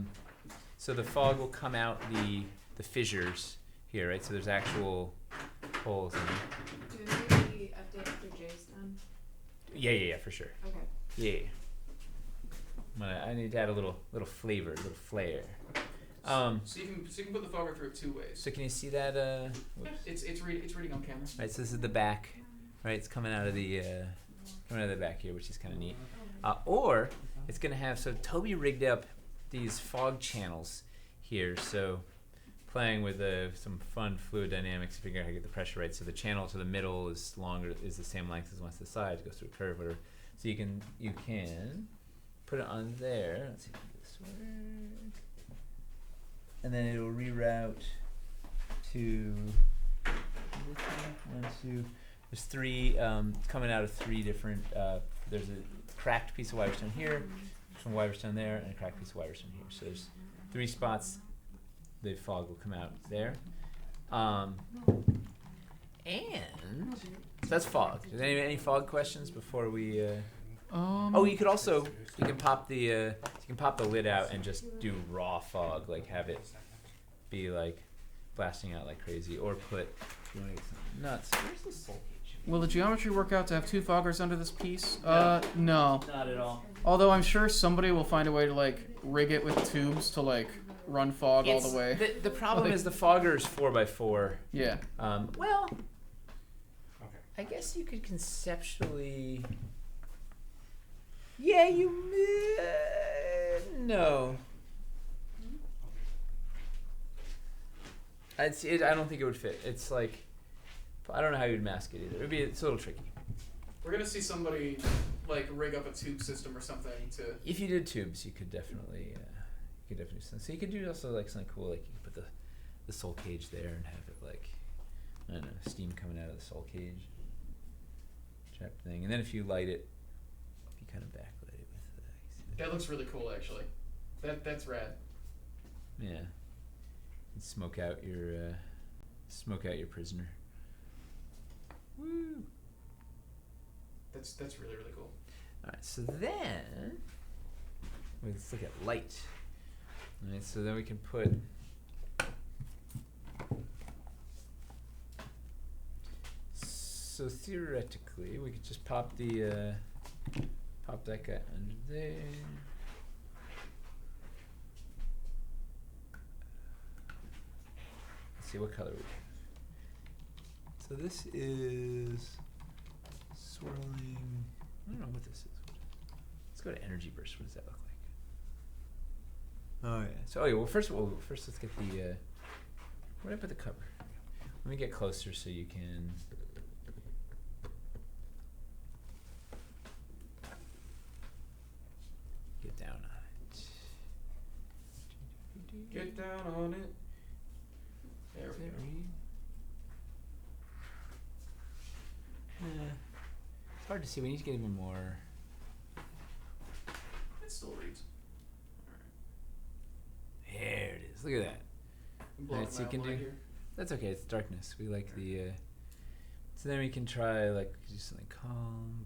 So the fog will come out the fissures here, right? So there's actual holes in it. Do we update after Jay's done? Yeah, for sure. Okay. Yeah. I need to add a little flavor, a little flair. So you can put the fogger through it 2 ways. So can you see that? It's reading on camera. Right. So this is the back. Right. It's coming out of the back here, which is kind of neat. Or it's gonna have, so Toby rigged up these fog channels here. So playing with some fun fluid dynamics to figure out how to get the pressure right. So the channel to the middle is the same length as one to the sides. Goes through a curve, whatever. So you can put it on there. Let's see if this works. And then it'll reroute to there's 3 coming out of 3 different. There's a cracked piece of wirestone here, some wirestone there, and a cracked piece of wirestone here. So there's 3 spots. The fog will come out there. And so that's fog. Is there any fog questions before we? You can pop the lid out and just do raw fog, like have it be like blasting out like crazy, or put nuts. Where's the soul cage? Will the geometry work out to have 2 foggers under this piece? No. No. Not at all. Although I'm sure somebody will find a way to like rig it with tubes to like run fog all the way. The problem is the fogger is 4x4. Yeah. Well, Okay. I guess you could conceptually. Yeah, no. I don't think it would fit. It's like, I don't know how you'd mask it either. It's a little tricky. We're gonna see somebody like rig up a tube system or something to. If you did tubes, you could definitely do something. So you could do also like something cool, like you could put the soul cage there and have it like, I don't know, steam coming out of the soul cage type thing. And then if you light it, you kind of backlight it with that looks really cool, actually. That's rad. Yeah. And smoke out your prisoner. Woo. That's really really cool. All right, so then let's look at light. All right, so then we can put. So theoretically, we could just pop the pop that guy under there. Let's see what color we have. So this is swirling. I don't know what this is. Let's go to energy burst. What does that look like? Oh yeah. So well, first let's get the. Where did I put the cover? Let me get closer so you can. Get down on it. Get down on it. There we go. It's hard to see. We need to get even more. It still reads. All right. There it is. Look at that. Alright, so you can do. Here. That's okay. It's darkness. We like the. So then we can try like do something calm.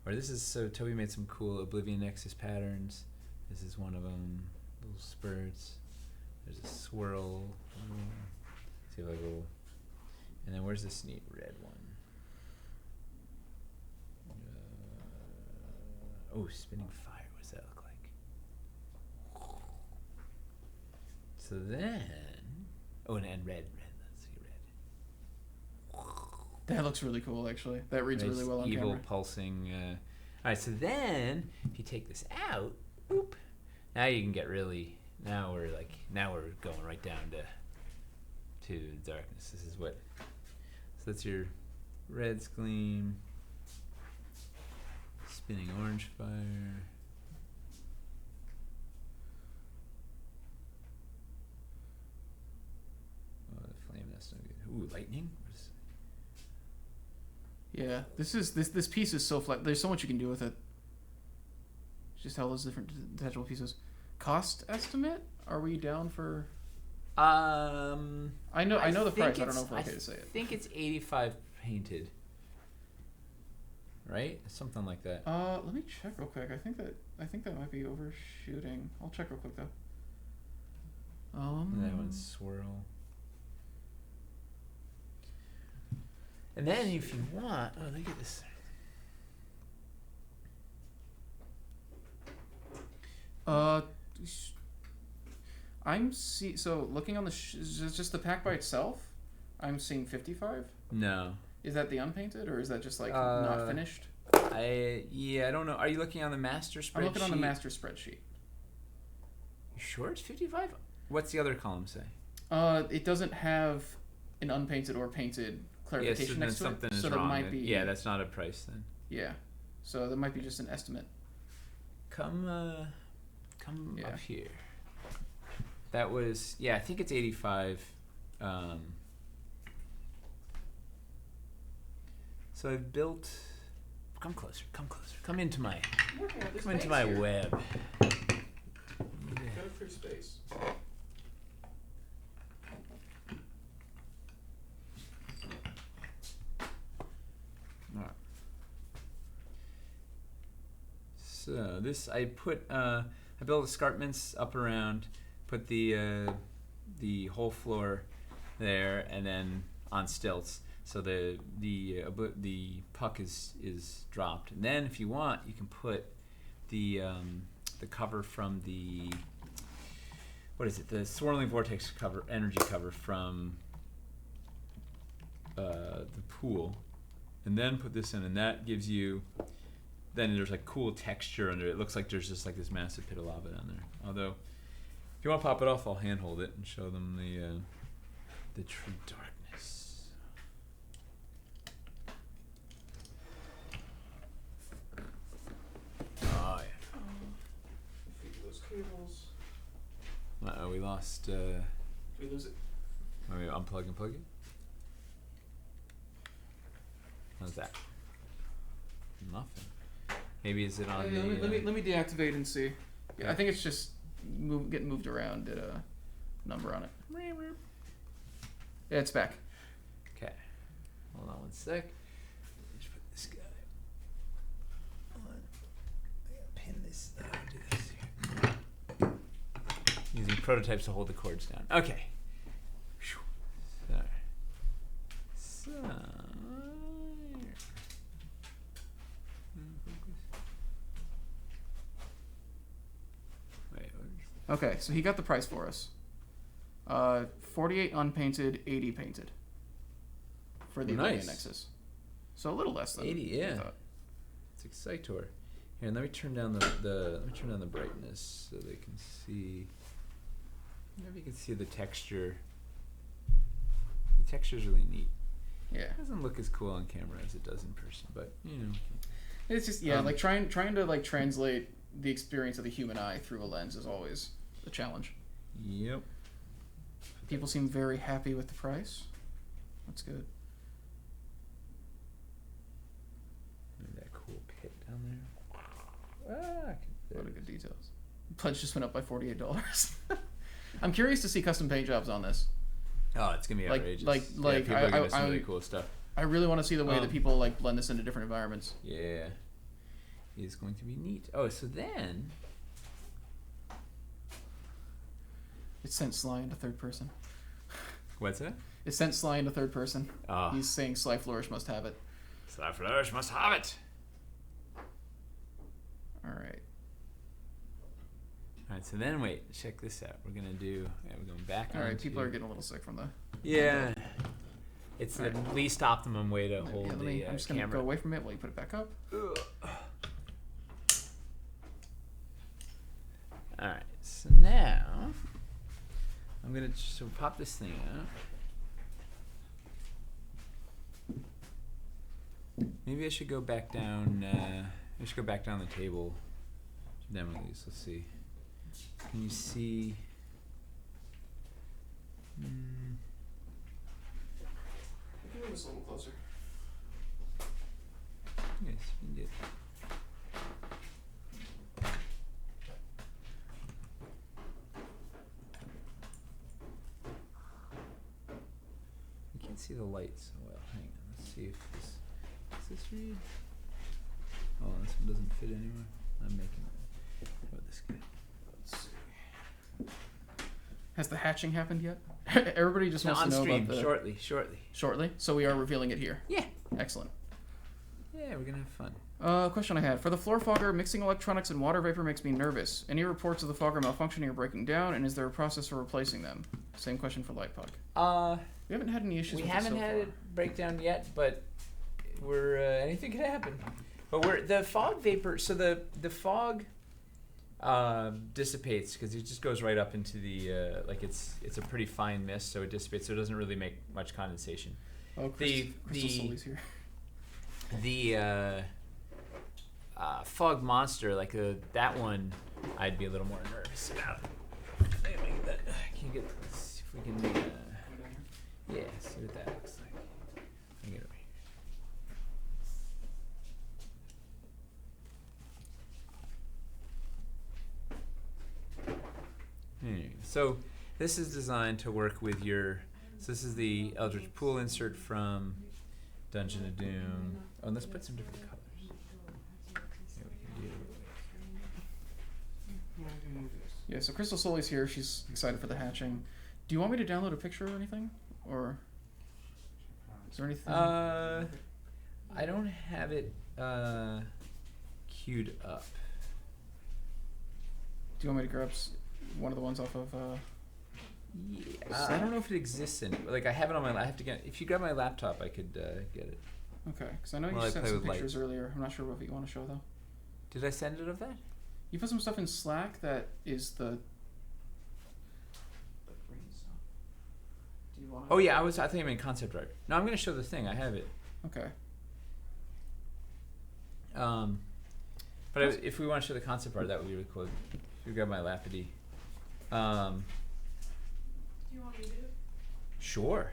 Or this is so Toby made some cool Oblivion Nexus patterns. This is one of them. Little spurts. There's a swirl. See if I go. And then where's this neat red one? Oh, spinning fire. What does that look like? So then, and red. Let's see red. That looks really cool, actually. That reads really well on evil camera. Pulsing. All right, so then if you take this out, boop. Now you can get really. Now we're going right down to darkness. This is what. So that's your reds gleam. Spinning orange fire. Oh, the flame, that's no good. Ooh, lightning? Yeah, this piece is so flat. There's so much you can do with it. Just all those different detachable pieces. Cost estimate? Are we down for? I know the price. I don't know if we're okay to say it. I think it's 85 painted. Right? Something like that. Let me check real quick. I think that might be overshooting. I'll check real quick though. And that one's swirl. And then if you want, look at this. So looking on the just the pack by itself, I'm seeing 55. No. Is that the unpainted, or is that just like not finished? I don't know. Are you looking on the master spreadsheet? I'm looking on the master spreadsheet. You sure it's 55? What's the other column say? It doesn't have an unpainted or painted clarification next to it. So that might be. Yeah, that's not a price then. Yeah, so that might be just an estimate. Come up here. That was I think it's 85. So I've built. Come closer. Come into my. Come into my web. Got a free space. Alright. So this I put. I built escarpments up around. Put the whole floor there, and then on stilts. So the puck is dropped, and then if you want, you can put the cover from the the swirling vortex cover, energy cover from the pool, and then put this in, and that gives you. Then there's like cool texture under it. It looks like there's just like this massive pit of lava down there. Although, if you want to pop it off, I'll handhold it and show them the true darkness. Oh yeah. Feed those cables. Uh-oh, we lost. Did we lose it? Let me unplug and plug it. How's that? Nothing. Maybe is it on let me deactivate and see. Yeah, I think it's just getting moved around. Did a number on it. Yeah, it's back. Okay. Hold on one sec. Just put this guy. Using prototypes to hold the cords down. Okay. So. Wait, Okay, so he got the price for us. 48 unpainted, 80 painted. For the nice. Nexus. So a little less than 80, yeah. I thought. It's Excitor. Here, let me turn down the brightness so they can see. Maybe you can see the texture. The texture's really neat. Yeah. It doesn't look as cool on camera as it does in person, but you know. It's just like trying to like translate the experience of the human eye through a lens is always a challenge. Yep. People seem very happy with the price. That's good. That cool pit down there. What a good details. Pledge just went up by $48. I'm curious to see custom paint jobs on this. Oh, it's gonna be outrageous. People are gonna do some really cool stuff. I really want to see the way that people like blend this into different environments. Yeah, it's going to be neat. Oh, so then it sent Sly into third person. What's that? It sent Sly into third person. Oh. He's saying Sly Flourish must have it. Sly Flourish must have it. All right. All right. So then, wait. Check this out. We're gonna do. Yeah, we're going back. All right. People are getting a little sick from the. Yeah. It's the least optimum way to hold I'm just gonna go away from it while you put it back up. All right. So now I'm gonna pop this thing out. Maybe I should go back down. I should go back down the table. Demo these. Let's see. Can you see? Move this a little closer. Yes, you did. I can't see the light so well. Hang on. Let's see if this. Does this read? Oh, this one doesn't fit anymore. I'm making it. What about this guy? Let's see. Has the hatching happened yet? Everybody just wants on to know stream, about the... Shortly. Shortly? So we are revealing it here. Yeah. Excellent. Yeah, we're gonna have fun. Question I had. For the floor fogger, mixing electronics and water vapor makes me nervous. Any reports of the fogger malfunctioning or breaking down, and is there a process for replacing them? Same question for Lightpug. We haven't had any issues with haven't had it break down yet, but we're anything could happen. But the fog vapor. So the fog dissipates because it just goes right up into the it's a pretty fine mist, so it dissipates. So it doesn't really make much condensation. Oh, Crystal Sully's here. The fog monster, that one, I'd be a little more nervous about. Can you get this? If we can, yeah, see what that looks like. Let me get over here. So this is designed to work with your. So this is the Eldritch Pool insert from Dungeon of Doom. Oh, and let's put some different colors. Yeah, so Crystal Sully's here. She's excited for the hatching. Do you want me to download a picture or anything? Or is there anything? I don't have it queued up. Do you want me to grab one of the ones off of... Yeah, I don't know if it exists anywhere. I have it on my. I have to get. If you grab my laptop, I could get it. Okay, because I know you sent some pictures earlier. I'm not sure what you want to show though. Did I send it of that? You put some stuff in Slack that is the green stuff. Do you want? Oh yeah, I thought you meant concept art. No, I'm going to show the thing. I have it. Okay. But if we want to show the concept art, that would be really cool. If you grab my Lapidee. Do you want me to? Sure.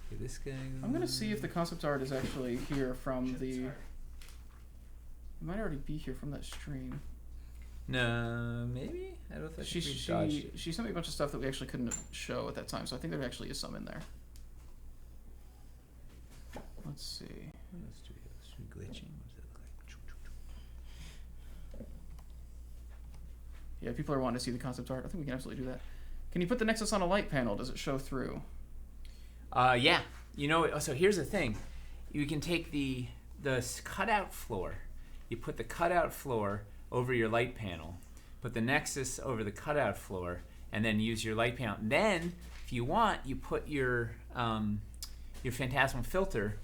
Okay, this guy. I'm gonna see if the concept art is actually here from the. It might already be here from that stream. No, maybe. I don't think she dodged it. She sent me a bunch of stuff that we actually couldn't show at that time, so I think there actually is some in there. Let's see. Let's do glitching. What does that look like? Yeah, people are wanting to see the concept art. I think we can absolutely do that. Can you put the Nexus on a light panel? Does it show through? Yeah. You know, so here's the thing. You can take the cutout floor. You put the cutout floor over your light panel. Put the Nexus over the cutout floor, and then use your light panel. Then, if you want, you put your Phantasmal filter.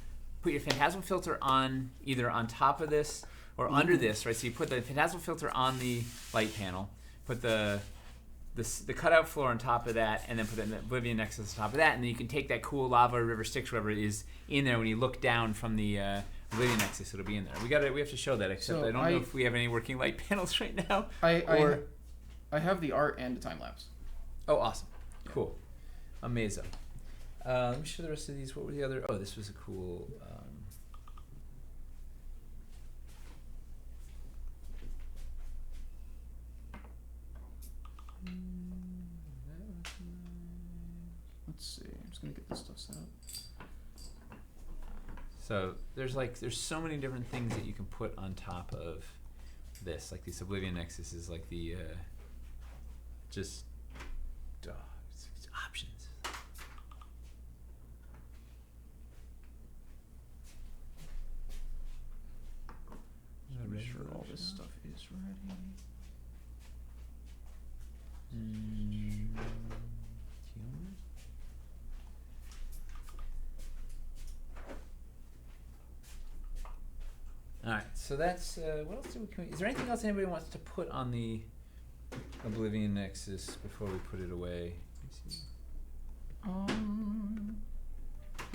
Put your Phantasmal filter on either on top of this or under this, right? So you put the Phantasmal filter on the light panel. Put the cutout floor on top of that, and then put the Oblivion Nexus on top of that, and then you can take that cool lava river Styx, whatever it is, in there. When you look down from the Oblivion Nexus, it'll be in there. We have to show that. Except I don't know if we have any working light panels right now. I have the art and the time lapse. Oh, awesome! Yeah. Cool, amazing. Let me show the rest of these. What were the other? Oh, this was a cool. Let's see. I'm just gonna get this stuff set up. So there's so many different things that you can put on top of this. Like this Oblivion Nexus is like the it's options. Make sure all this stuff is ready. All right, so that's what else do we? Is there anything else anybody wants to put on the Oblivion Nexus before we put it away? If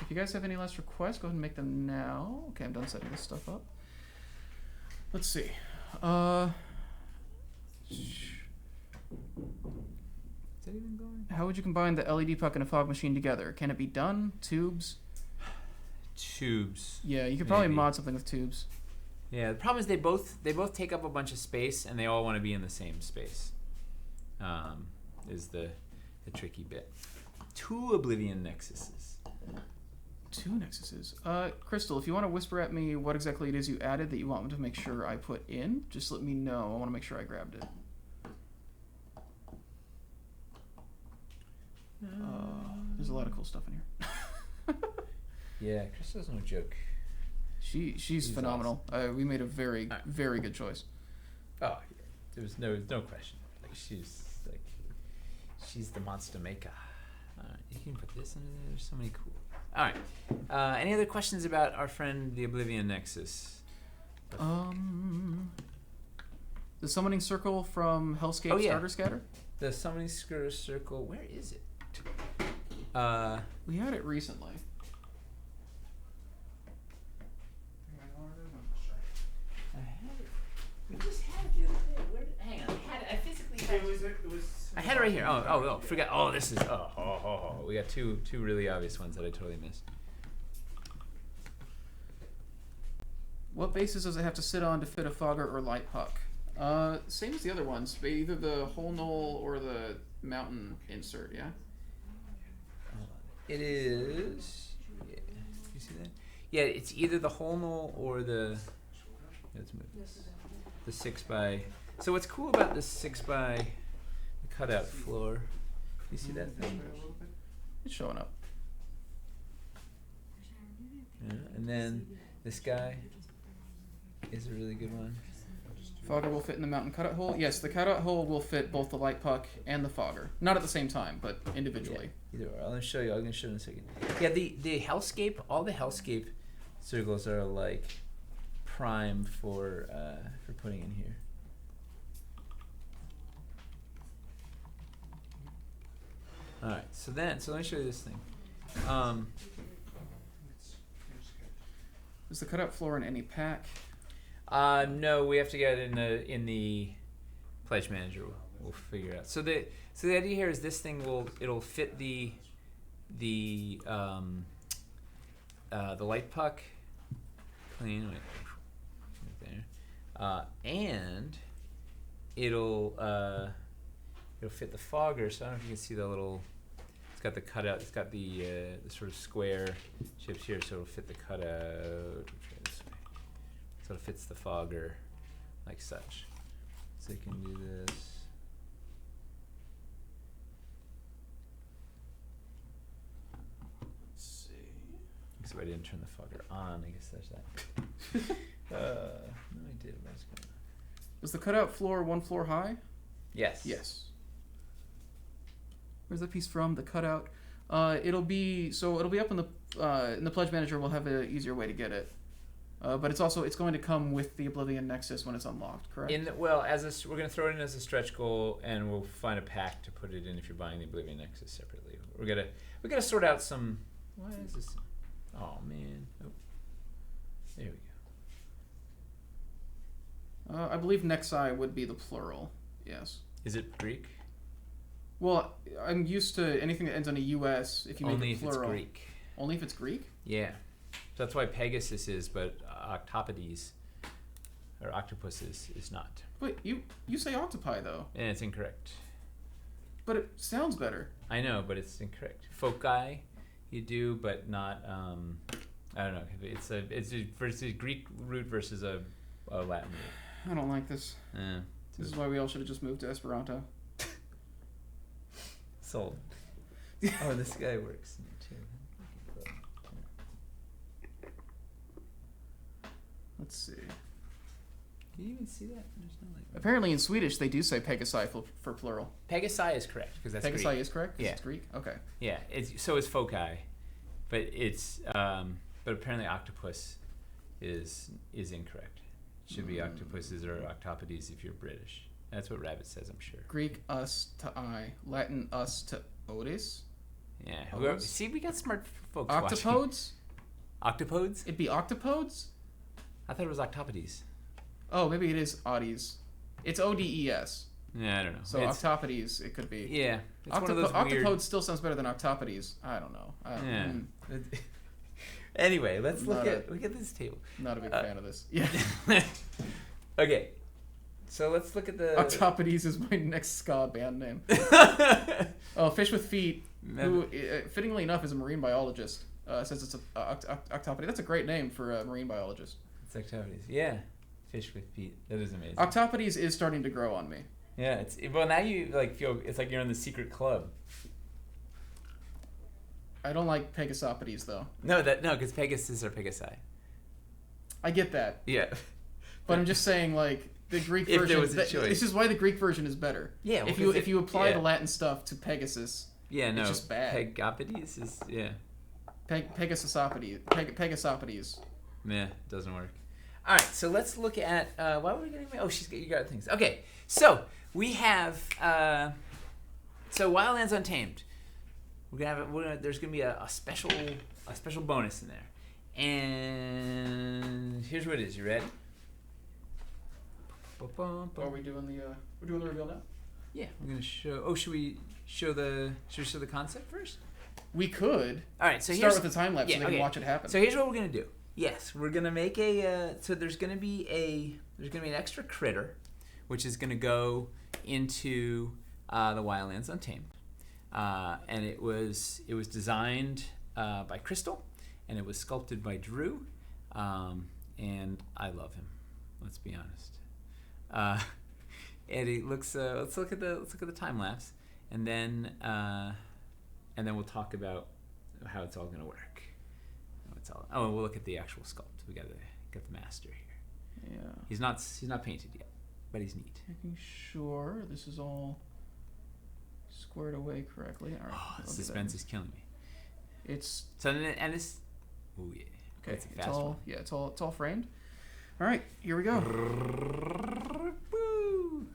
you guys have any last requests, go ahead and make them now. Okay, I'm done setting this stuff up. Let's see. Is that even going? How would you combine the LED puck and a fog machine together? Can it be done? Tubes? Tubes. Yeah, you could probably mod something with tubes. Yeah, the problem is they both take up a bunch of space, and they all want to be in the same space. Is the tricky bit. 2 Oblivion Nexuses. 2 Nexuses. Crystal, if you want to whisper at me what exactly it is you added that you want me to make sure I put in, just let me know. I want to make sure I grabbed it. There's a lot of cool stuff in here. Yeah, Crystal's no joke. She's phenomenal. Awesome. We made a very good choice. Oh, yeah. There's no question. She's the monster maker. You can put this in there. There's so many cool. All right. Any other questions about our friend the Oblivion Nexus? The summoning circle from Hellscape Starter Scatter? The summoning circle, where is it? We had it recently. We just had it the other day. Hang on, I physically had it. I had it right here. Oh, forgot. Oh, this is. We got two really obvious ones that I totally missed. What bases does it have to sit on to fit a fogger or light puck? Same as the other ones, but either the whole knoll or the mountain insert, yeah? It is. Yeah. You see that? Yeah, it's either the whole knoll or the. Let's move. The 6x. So what's cool about this 6x the cutout floor? You see that thing? It's showing up. Yeah, and then this guy is a really good one. Fogger will fit in the mountain cutout hole. Yes, the cutout hole will fit both the light puck and the fogger. Not at the same time, but individually. Yeah, either or. I'm gonna show you. I'm gonna show you in a second. Yeah, the hellscape. All the hellscape circles are like prime for putting in here. All right. So let me show you this thing. Is the cutout floor in any pack? No, we have to get it in the pledge manager. We'll figure it out. So the idea here is this thing it'll fit the light puck clean right there, and it'll fit the fogger. So I don't know if you can see the little. It's got the cutout. It's got the sort of square chips here, so it'll fit the cutout. So it fits the fogger like such. So you can do this. I didn't turn the fucker on. I guess there's that. No, I did. What's going on? Was the cutout floor 1 floor high? Yes. Yes. Where's that piece from? The cutout. It'll be up in the Pledge Manager. We'll have an easier way to get it. But it's going to come with the Oblivion Nexus when it's unlocked, correct? We're going to throw it in as a stretch goal, and we'll find a pack to put it in if you're buying the Oblivion Nexus separately. We gotta sort out some. Why is this? Oh man. Oh. There we go. I believe Nexi would be the plural. Yes. Is it Greek? Well, I'm used to anything that ends on a US. If you make Only it plural. Only if it's Greek. Only if it's Greek? Yeah. That's why Pegasus is, but Octopodes or Octopus is not. Wait, you say octopi though? And it's incorrect. But it sounds better. I know, but it's incorrect. Foci, you do, but not. I don't know. It's a Greek root versus a Latin root. I don't like this. This is why we all should have just moved to Esperanto. Sold. Oh, this guy works too. Let's see. Can you even see that? There's no Apparently in Swedish they do say Pegasi for plural. Pegasi is correct because that's Pegasi Greek. is correct? Yeah. It's Greek? Okay. Yeah, so is foci, but it's but apparently octopus is incorrect. It should be octopuses or octopodes if you're British. That's what Rabbit says, I'm sure. Greek us to I, Latin us to Otis. Yeah. See, we got smart folks Octopodes? Watching. Octopodes? It'd be octopodes? I thought it was octopodes. Oh, maybe it is oddies. It's ODS. Yeah, I don't know. So octopodes, it could be. Yeah. It's one of those weird... Octopodes still sounds better than octopodes. I don't know. Anyway, let's look at this table. Not a big fan of this. Yeah. Okay. So let's look at the... Octopodes is my next ska band name. Oh, Fish with Feet, who, fittingly enough, is a marine biologist. Says it's a octopode. That's a great name for a marine biologist. It's octopodes. Yeah. Fish with feet. That is amazing. Octopodes is starting to grow on me. Yeah. Well, now you feel it's like you're in the secret club. I don't like Pegasopodes though. No, because Pegasus are Pegasi. I get that. Yeah. But I'm just saying, like, the Greek version. If there was a choice. This is why the Greek version is better. Yeah. Well, if you apply the Latin stuff to Pegasus, it's just bad. Pegapodes is Pegasopodes. Pegasopodes. Meh, doesn't work. All right, so let's look at why were we getting? Oh, you got things. Okay, so we have Wildlands Untamed. There's gonna be a special bonus in there, and here's what it is. You ready? Are we doing we're doing the reveal now? Yeah, we're gonna show. Oh, should we show the concept first? We could. All right, so start with the time lapse so they can watch it happen. So here's what we're gonna do. Yes, we're gonna make a. So there's gonna be an extra critter, which is gonna go into the Wildlands Untamed, and it was designed by Crystal, and it was sculpted by Drew, and I love him. Let's be honest. And it looks. Let's look at the time lapse, and then we'll talk about how it's all gonna work. We'll look at the actual sculpt. We got the master here. Yeah. He's not painted yet, but he's neat. Making sure this is all squared away correctly. All right. Oh, the suspense is killing me. It's so and it's. Oh yeah. Okay. It's a fast one. Yeah. It's all framed. All right. Here we go. Woo!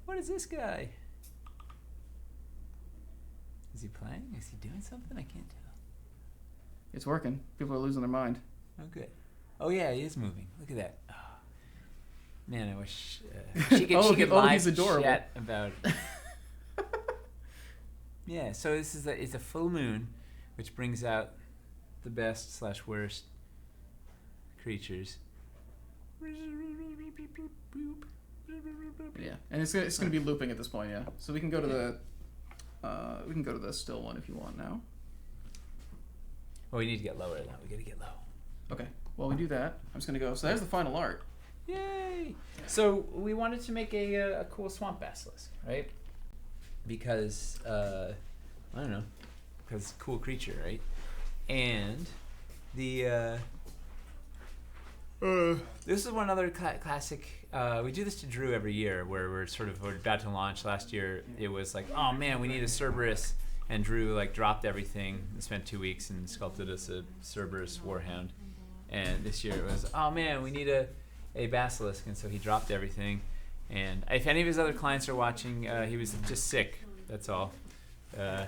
What is this guy? Is he playing? Is he doing something? I can't tell. It's working. People are losing their mind. Oh, good. Oh, yeah, he is moving. Look at that. Oh. Man, I wish she could live chat about it. Yeah, so this is it's a full moon, which brings out the best / worst creatures. Yeah, and it's gonna be looping at this point. Yeah, so we can go to the still one if you want now. Oh, we need to get lower now. We gotta get low. Okay. While we do that, I'm just gonna go. So there's the final art. Yay! So we wanted to make a cool swamp basilisk, right? Because I don't know, because cool creature, right? And the this is one other classic. We do this to Drew every year, where we're about to launch. Last year, it was like, oh man, we need a Cerberus, and Drew like dropped everything and spent 2 weeks and sculpted us a Cerberus Warhound. And this year it was, oh man, we need a Basilisk, and so he dropped everything. And if any of his other clients are watching, he was just sick. That's all.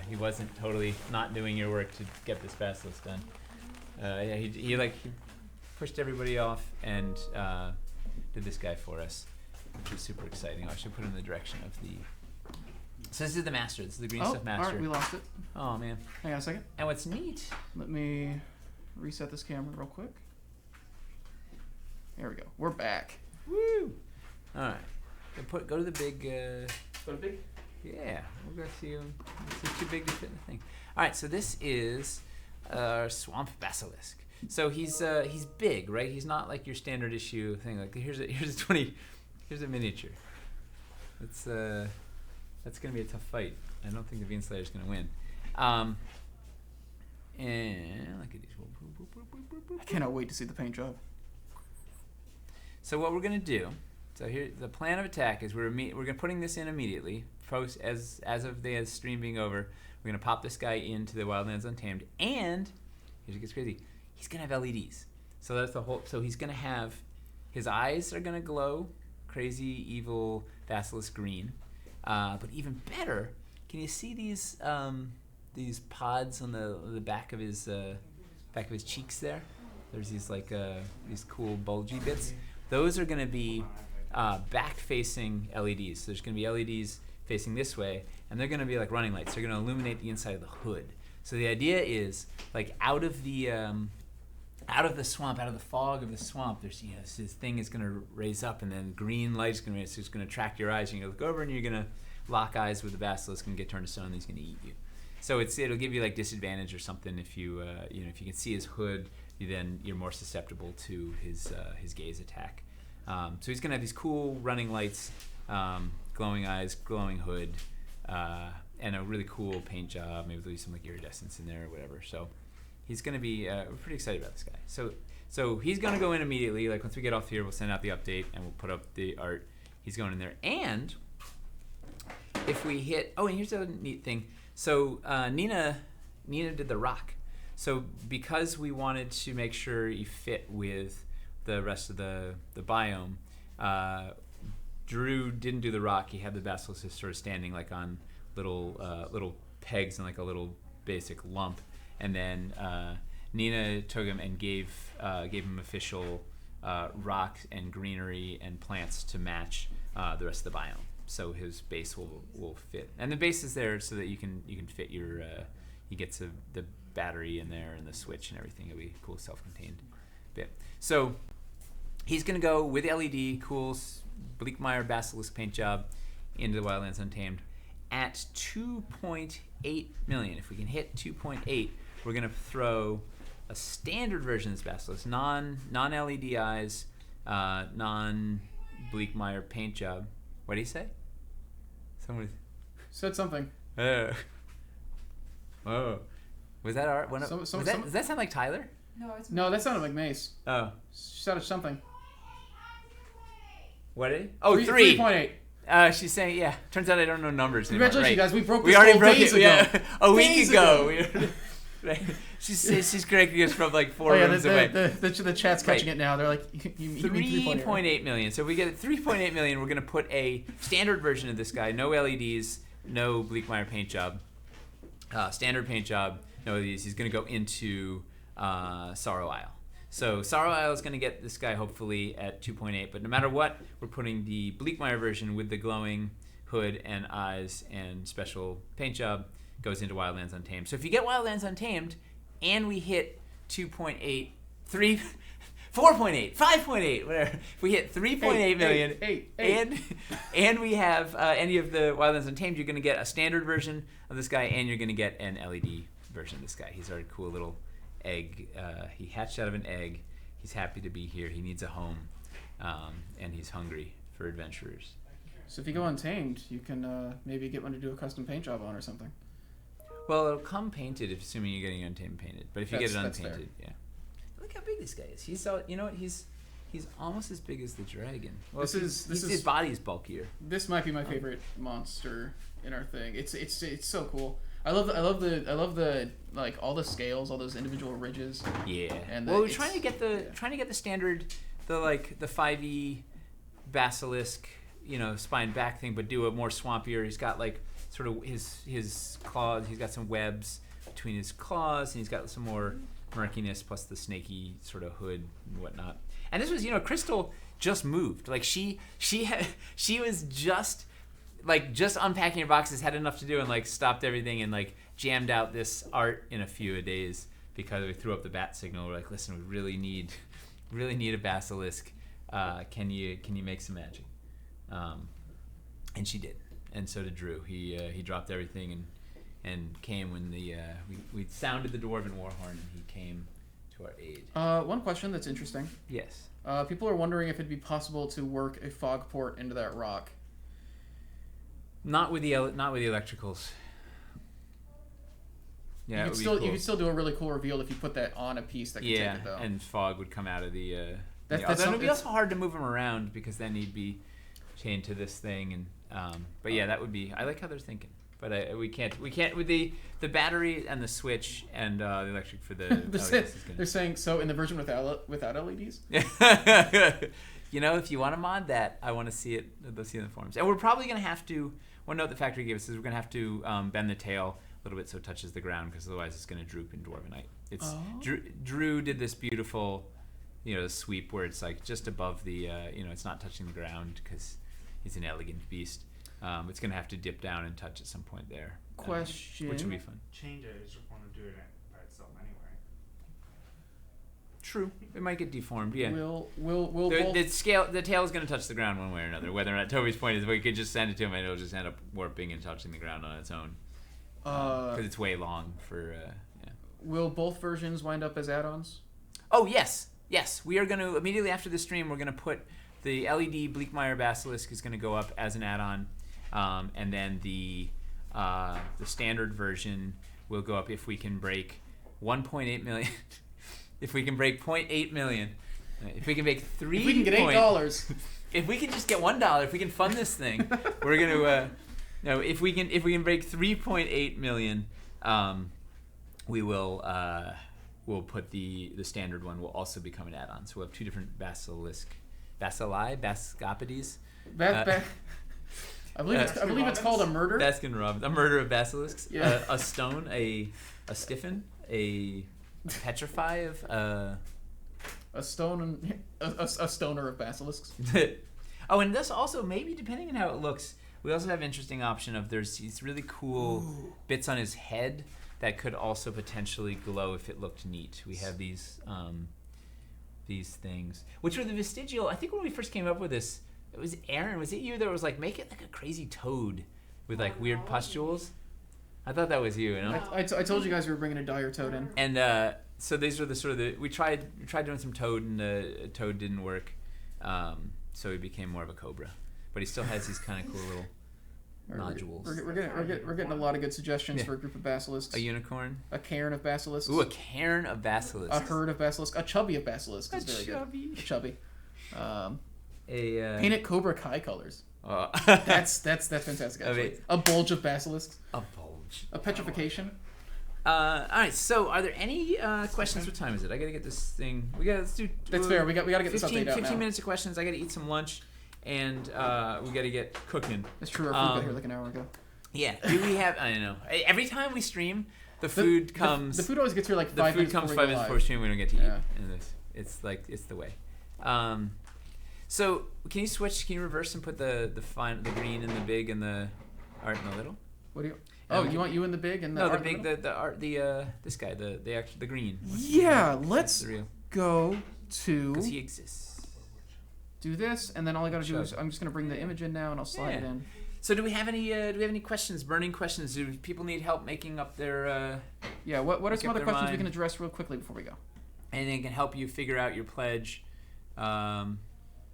He wasn't totally not doing your work to get this Basilisk done. He pushed everybody off and did this guy for us, which was super exciting. I should put him in the direction of the. So this is the Master. This is the Green Stuff Master. All right, we lost it. Oh man. Hang on a second. And what's neat? Let me reset this camera real quick. There we go. We're back. Woo! All right. Go to the big. Go to big. Yeah, we'll go see him. It's too big to fit in the thing. All right, so this is Swamp Basilisk. So he's big, right? He's not like your standard issue thing. Like here's a miniature. That's gonna be a tough fight. I don't think the Vein Slayer's gonna win. And look at these. I cannot wait to see the paint job. So what we're gonna do? So here, the plan of attack is we're gonna putting this in immediately. Post as of the stream being over, we're gonna pop this guy into the Wildlands Untamed, and here's what gets crazy. He's gonna have LEDs. So that's the whole. So he's gonna have his eyes are gonna glow, crazy evil basilisk green. But even better, can you see these pods on the back of his cheeks there? There's these these cool bulgy bits. Those are gonna be back-facing LEDs. So there's going to be LEDs facing this way, and they're going to be like running lights. They're going to illuminate the inside of the hood. So the idea is, like, out of the swamp, out of the fog of the swamp, there's this thing is going to raise up, and then green light is going to attract your eyes, and you're going to look over, and you're going to lock eyes with the basilisk and get turned to stone, and he's going to eat you. So it'll give you like disadvantage or something if you if you can see his hood, you're more susceptible to his gaze attack. So he's going to have these cool running lights, glowing eyes, glowing hood, and a really cool paint job. Maybe there'll be some like iridescence in there or whatever. So he's going to be, we're pretty excited about this guy. So he's going to go in immediately. Like once we get off here, we'll send out the update and we'll put up the art. He's going in there. And if we hit, and here's the neat thing. So Nina did the rock. So because we wanted to make sure he fit with the rest of the biome, Drew didn't do the rock. He had the basilisk just sort of standing like on little pegs and like a little basic lump, and then Nina took him and gave him official rocks and greenery and plants to match the rest of the biome. So his base will fit, and the base is there so that you can fit your he gets the battery in there and the switch and everything. It'll be a cool self-contained bit. So he's going to go with LED, cool Bleakmeyer Basilisk paint job into the Wildlands Untamed at 2.8 million. If we can hit 2.8, we're going to throw a standard version of this Basilisk, non-LED eyes, non-Bleakmeyer paint job. What did he say? Someone said something. Oh. Was that art? Does that sound like Tyler? No, that sounded like Mace. Oh. She said something. What did he? Oh, 3.8. She's saying, yeah. Turns out I don't know numbers anymore. Congratulations, guys. We broke this We already broke days it. ago. Yeah. A week Days ago. She's correcting us from like 4 rooms away. The chat's catching it now. They're like, you mean 3.8 million. So if we get 3.8 million, we're going to put a standard version of this guy. No LEDs, no Bleakmeyer paint job. Standard paint job, no LEDs. He's going to go into Sorrow Isle. So Sorrow Isle is going to get this guy hopefully at 2.8, but no matter what, we're putting the Bleakmeyer version with the glowing hood and eyes and special paint job goes into Wildlands Untamed. So if you get Wildlands Untamed and we hit 2.8, 3, 4.8, 5.8, whatever, if we hit 3.8 million and we have any of the Wildlands Untamed, you're going to get a standard version of this guy and you're going to get an LED version of this guy. He's our cool little egg. He hatched out of an egg. He's happy to be here. He needs a home, and he's hungry for adventurers. So if you go Untamed, you can maybe get one to do a custom paint job on or something. Well, it'll come painted, assuming you're getting untamed painted. But if you get it That's unpainted, yeah. Look how big this guy is. He's you know what? He's almost as big as the dragon. Well, his body is bulkier. This might be my favorite monster in our thing. It's so cool. I love the like all the scales, all those individual ridges. Yeah. And we're trying to get the standard, the 5e basilisk, spine back thing, but do a more swampier. He's got like sort of his claws. He's got some webs between his claws, and he's got some more murkiness plus the snaky sort of hood and whatnot. And this was, Crystal just moved. Like she was just unpacking her boxes, had enough to do, and like stopped everything and like jammed out this art in a few days because we threw up the bat signal. We're like, listen, we really need a basilisk. Can you make some magic? And she did, and so did Drew. He dropped everything and came when we sounded the dwarven war horn, and he came to our aid. One question that's interesting. Yes. People are wondering if it'd be possible to work a fog port into that rock. Not with the electricals. Yeah, you could still do a really cool reveal if you put that on a piece that could take it though. And fog would come out of the. That's it'd be also hard to move them around because then he'd be chained to this thing, and but yeah, that would be. I like how they're thinking, but we can't with the battery and the switch and the electric for the. They're saying so in the version without LEDs. If you want to mod that, I want to see it. Let's see in the forums, and we're probably gonna have to. One note the factory gave us is we're gonna have to bend the tail a little bit so it touches the ground, because otherwise it's gonna droop in Dwarvenite. Drew did this beautiful, sweep where it's like just above the, it's not touching the ground because he's an elegant beast. It's gonna have to dip down and touch at some point there. Question. Which would be fun. Change it. You just want to do it by itself anyway. True. It might get deformed. Yeah. We'll the tail is going to touch the ground one way or another. Whether or not Toby's point is we could just send it to him and it'll just end up warping and touching the ground on its own. Because it's way long for. Yeah. Will both versions wind up as add-ons? Oh yes. We are going to immediately after the stream. We're going to put the LED Bleakmire Basilisk is going to go up as an add-on, and then the standard version will go up if we can break 1.8 million. If we can break 0.8 million, if we can make if we can get $8, if we can just get $1, if we can fund this thing, we're gonna. No, if we can break 3.8 million, we will. We'll put the standard one will also become an add-on. So we'll have two different basilis, Bascopodes. I believe it's called a murder. Baskin Robbins, a murder of basilisks. Yeah. A stone, a stiffen, a petrify of a stone, a stoner of basilisks. Oh, and this also maybe depending on how it looks, we also have interesting option of there's these really cool bits on his head that could also potentially glow if it looked neat. We have these things, which are the vestigial. I think when we first came up with this, it was Aaron. Was it you that was like, make it like a crazy toad with like weird pustules? I thought that was you. I told you guys we were bringing a dire toad in. And so these are we tried doing some toad, and the toad didn't work. So he became more of a cobra, but he still has these kind of cool little nodules. We're getting a lot of good suggestions for a group of basilisks. A unicorn. A cairn of basilisks. Ooh, a cairn of basilisks. A herd of basilisks. A chubby of basilisks is very good. A chubby. Paint it Cobra Kai colors. That's fantastic. Actually. A bulge of basilisks. A bulge. A petrification. All right. So, are there any questions? What time is it? I gotta get this thing. Let's do. That's fair. We gotta get this update out 15 now. minutes of questions. I gotta eat some lunch, and we gotta get cooking. That's true. Our food got here like an hour ago. Yeah. Do we have? I don't know. Every time we stream, the food comes. The food always gets here like 5 minutes. The food comes 5 minutes before stream. We don't get to eat. And it's the way. So can you switch? Can you reverse and put the green in the big and the art in the little? What do you? Oh, you want you in the big and the no, art the big, the art, this guy, the green. Yeah, let's go to. Because he exists. Do this, and then all I gotta do is I'm just gonna bring the image in now, and I'll slide it in. So do we have any questions? Burning questions? Do people need help making up their? Yeah. What are some other questions we can address real quickly before we go? Anything can help you figure out your pledge.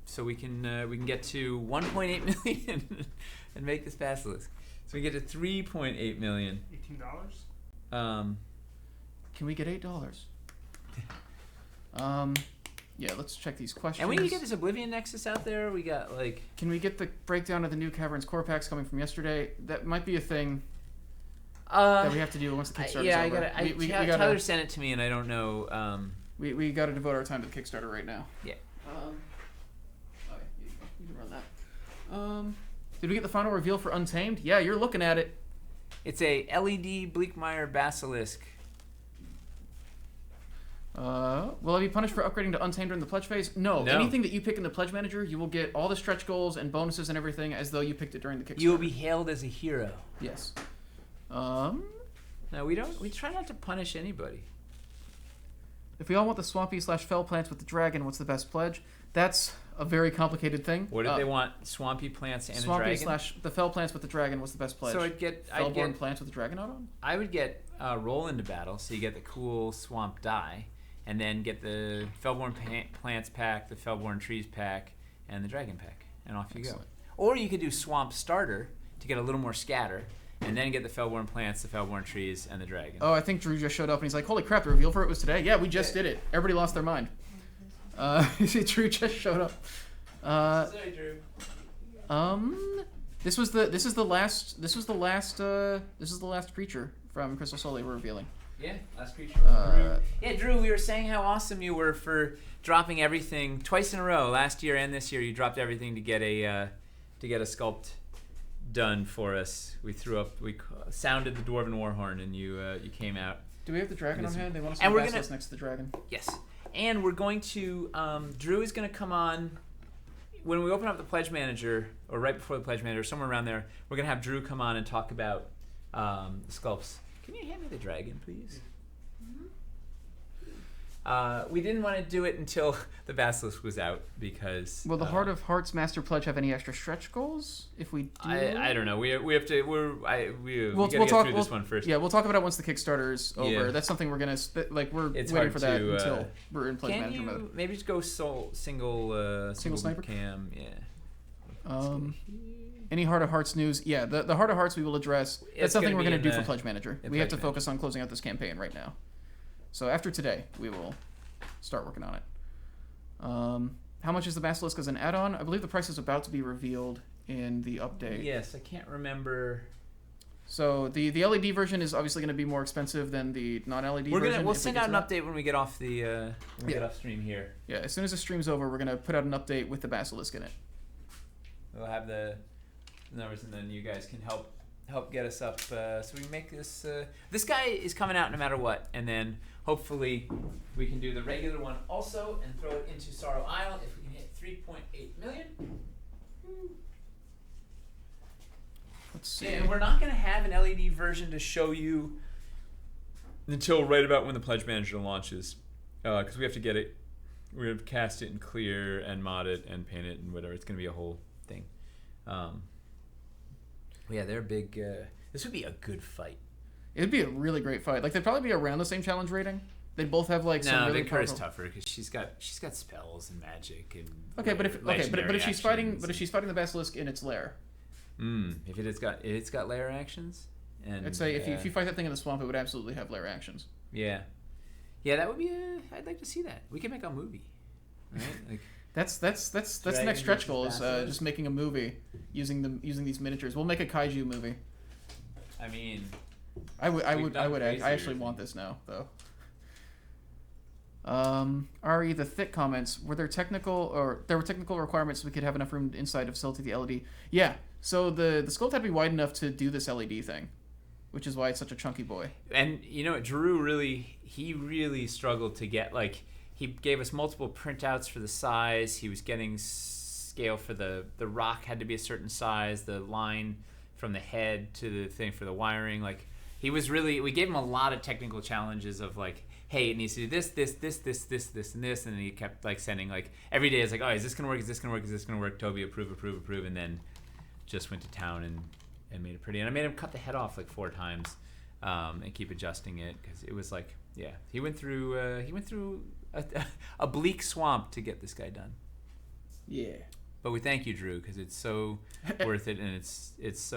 So we can get to 1.8 million and make this basilisk. So we get to 3.8 million. $18? Can we get $8? Yeah, let's check these questions. And we need to get this Oblivion Nexus out there. We got like. Can we get the breakdown of the new Caverns core packs coming from yesterday? That might be a thing that we have to do once the Kickstarter's over. Yeah, we gotta. Tyler sent it to me, and I don't know. We got to devote our time to the Kickstarter right now. Yeah. Okay, you can run that. Did we get the final reveal for Untamed? Yeah, you're looking at it. It's a LED Bleakmire Basilisk. Will I be punished for upgrading to Untamed during the pledge phase? No. Anything that you pick in the pledge manager, you will get all the stretch goals and bonuses and everything as though you picked it during the Kickstarter. You will be hailed as a hero. Yes. No, we don't. We try not to punish anybody. If we all want the swampy/fell plants with the dragon, what's the best pledge? That's a very complicated thing. What did they want? Swampy plants and swampy a dragon? / the fell plants with the dragon was the best pledge. So I'd get plants with the dragon out on? I would get roll into battle, so you get the cool swamp die, and then get the Fellborn plants pack, the Fellborn trees pack, and the dragon pack, and off you go. Or you could do swamp starter to get a little more scatter, and then get the Fellborn plants, the Fellborn trees, and the dragon. Oh, I think Drew just showed up and he's like, "Holy crap! The reveal for it was today." Yeah, we just did it. Everybody lost their mind. Drew just showed up. Sorry, Drew. This is the last creature from Crystal Soul they were revealing. Yeah, last creature. Yeah, Drew, we were saying how awesome you were for dropping everything twice in a row. Last year and this year, you dropped everything to get a sculpt done for us. We sounded the Dwarven Warhorn, and you came out. Do we have the dragon on hand? They want us to be basilisk next to the dragon. Yes, and we're going to. Drew is going to come on when we open up the Pledge Manager, or right before the Pledge Manager, somewhere around there. We're going to have Drew come on and talk about the sculpts. Can you hand me the dragon, please? We didn't want to do it until the Basilisk was out because. Will the Heart of Hearts Master Pledge have any extra stretch goals? If we do, I don't know. We have to. We'll get through this one first. Yeah, we'll talk about it once the Kickstarter is over. Yeah. That's something we're gonna we're waiting for that until we're in Pledge Manager mode. Maybe just go single sniper cam? Yeah. Any Heart of Hearts news? Yeah, the Heart of Hearts we will address. That's something we're going to do for Pledge Manager. We have to focus on closing out this campaign right now. So after today, we will start working on it. How much is the Basilisk as an add-on? I believe the price is about to be revealed in the update. Yes, I can't remember. So the LED version is obviously going to be more expensive than the non-LED version. We'll send out an update when we get off the get off stream here. Yeah, as soon as the stream's over, we're going to put out an update with the Basilisk in it. We'll have the numbers, and then you guys can help get us up so we can make this. This guy is coming out no matter what, and then hopefully we can do the regular one also and throw it into Sorrow Isle if we can hit 3.8 million. Let's see. Yeah, and we're not going to have an LED version to show you until right about when the Pledge Manager launches, because we have to get it. We're going to cast it and clear and mod it and paint it and whatever. It's going to be a whole thing. Yeah, they're big. This would be a good fight. It'd be a really great fight. Like they'd probably be around the same challenge rating. They'd both have like some really powerful. No, tougher because she's got spells and magic and. Okay, but if she's fighting the Basilisk in its lair. If it's got lair actions. And I'd say if you fight that thing in the swamp, it would absolutely have lair actions. Yeah, that would be. I'd like to see that. We can make a movie, right? Like. That's the next stretch goal is just making a movie using these miniatures. We'll make a kaiju movie. I mean, I actually want this now though. Ari, the thick comments, were there technical requirements so we could have enough room inside to facilitate the LED? Yeah. So the sculpt had to be wide enough to do this LED thing, which is why it's such a chunky boy. And Drew really struggled to get like. He gave us multiple printouts for the size. He was getting scale for the rock had to be a certain size. The line from the head to the thing for the wiring. Like we gave him a lot of technical challenges of like, hey, it needs to do this, and this. And he kept like sending like every day. It's like, oh, is this gonna work? Is this gonna work? Is this gonna work? Toby, approve. And then just went to town and made it pretty. And I made him cut the head off like 4 times and keep adjusting it because it was like, yeah, he went through a bleak swamp to get this guy done. Yeah. But we thank you, Drew, because it's so worth it, and he's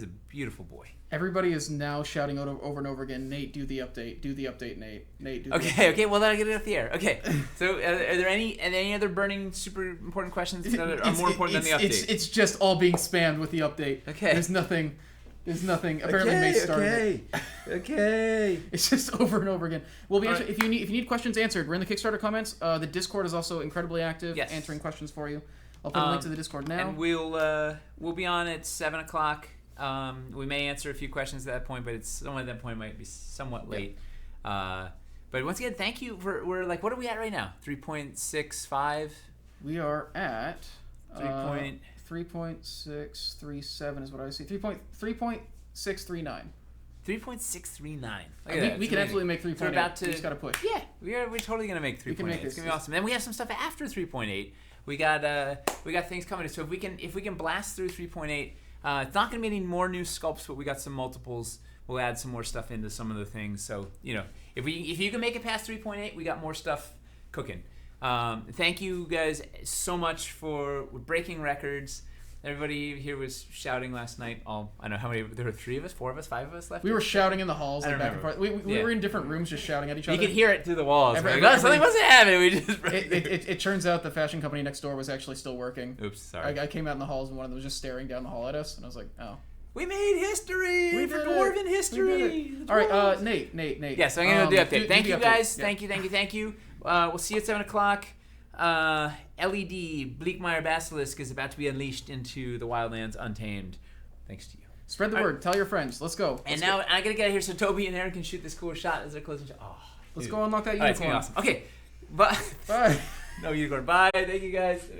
a beautiful boy. Everybody is now shouting out over and over again, Nate, do the update, Nate. Nate, do the update. Okay, well, then I'll get it off the air. Okay, so are there any other burning, super important questions that are more important than the update? It's just all being spammed with the update. Okay. There's nothing. Apparently, May started. Okay. It's just over and over again. We'll be if you need questions answered, we're in the Kickstarter comments. The Discord is also incredibly active, answering questions for you. I'll put a link to the Discord now. And we'll be on at 7:00. We may answer a few questions at that point, but it's someone at that point might be somewhat late. But once again, thank you for. We're like, what are we at right now? 3.65. We are at 3.637 is what I see. 3.639. 3.639. We can absolutely make 3.8. We're about to. We just gotta push. Yeah, we're totally gonna make 3.8. It's gonna be awesome. Then we have some stuff after 3.8. We got things coming. So if we can blast through 3.8, it's not gonna be any more new sculpts, but we got some multiples. We'll add some more stuff into some of the things. So if you can make it past 3.8, we got more stuff cooking. Thank you guys so much for breaking records. Everybody here was shouting last night. I don't know how many. There were 3 of us, 4 of us, 5 of us left. We were shouting in the halls, like back and forth. We were in different rooms, just shouting at each other. You could hear it through the walls. Something wasn't happening. We just. It turns out the fashion company next door was actually still working. Oops, sorry. I came out in the halls and one of them was just staring down the hall at us, and I was like, oh. We made history for Dwarven history. All right, Nate. Yes, I'm gonna do the update. Thank you guys. Yeah. Thank you. We'll see you at 7:00. LED Bleakmire Basilisk is about to be unleashed into the Wildlands Untamed. Thanks to you. Spread the word. Tell your friends. Let's go. I gotta get out of here so Toby and Aaron can shoot this cool shot as they're closing. Let's go unlock that unicorn. All right, it's gonna be awesome. Okay, bye. No unicorn. Bye. Thank you guys.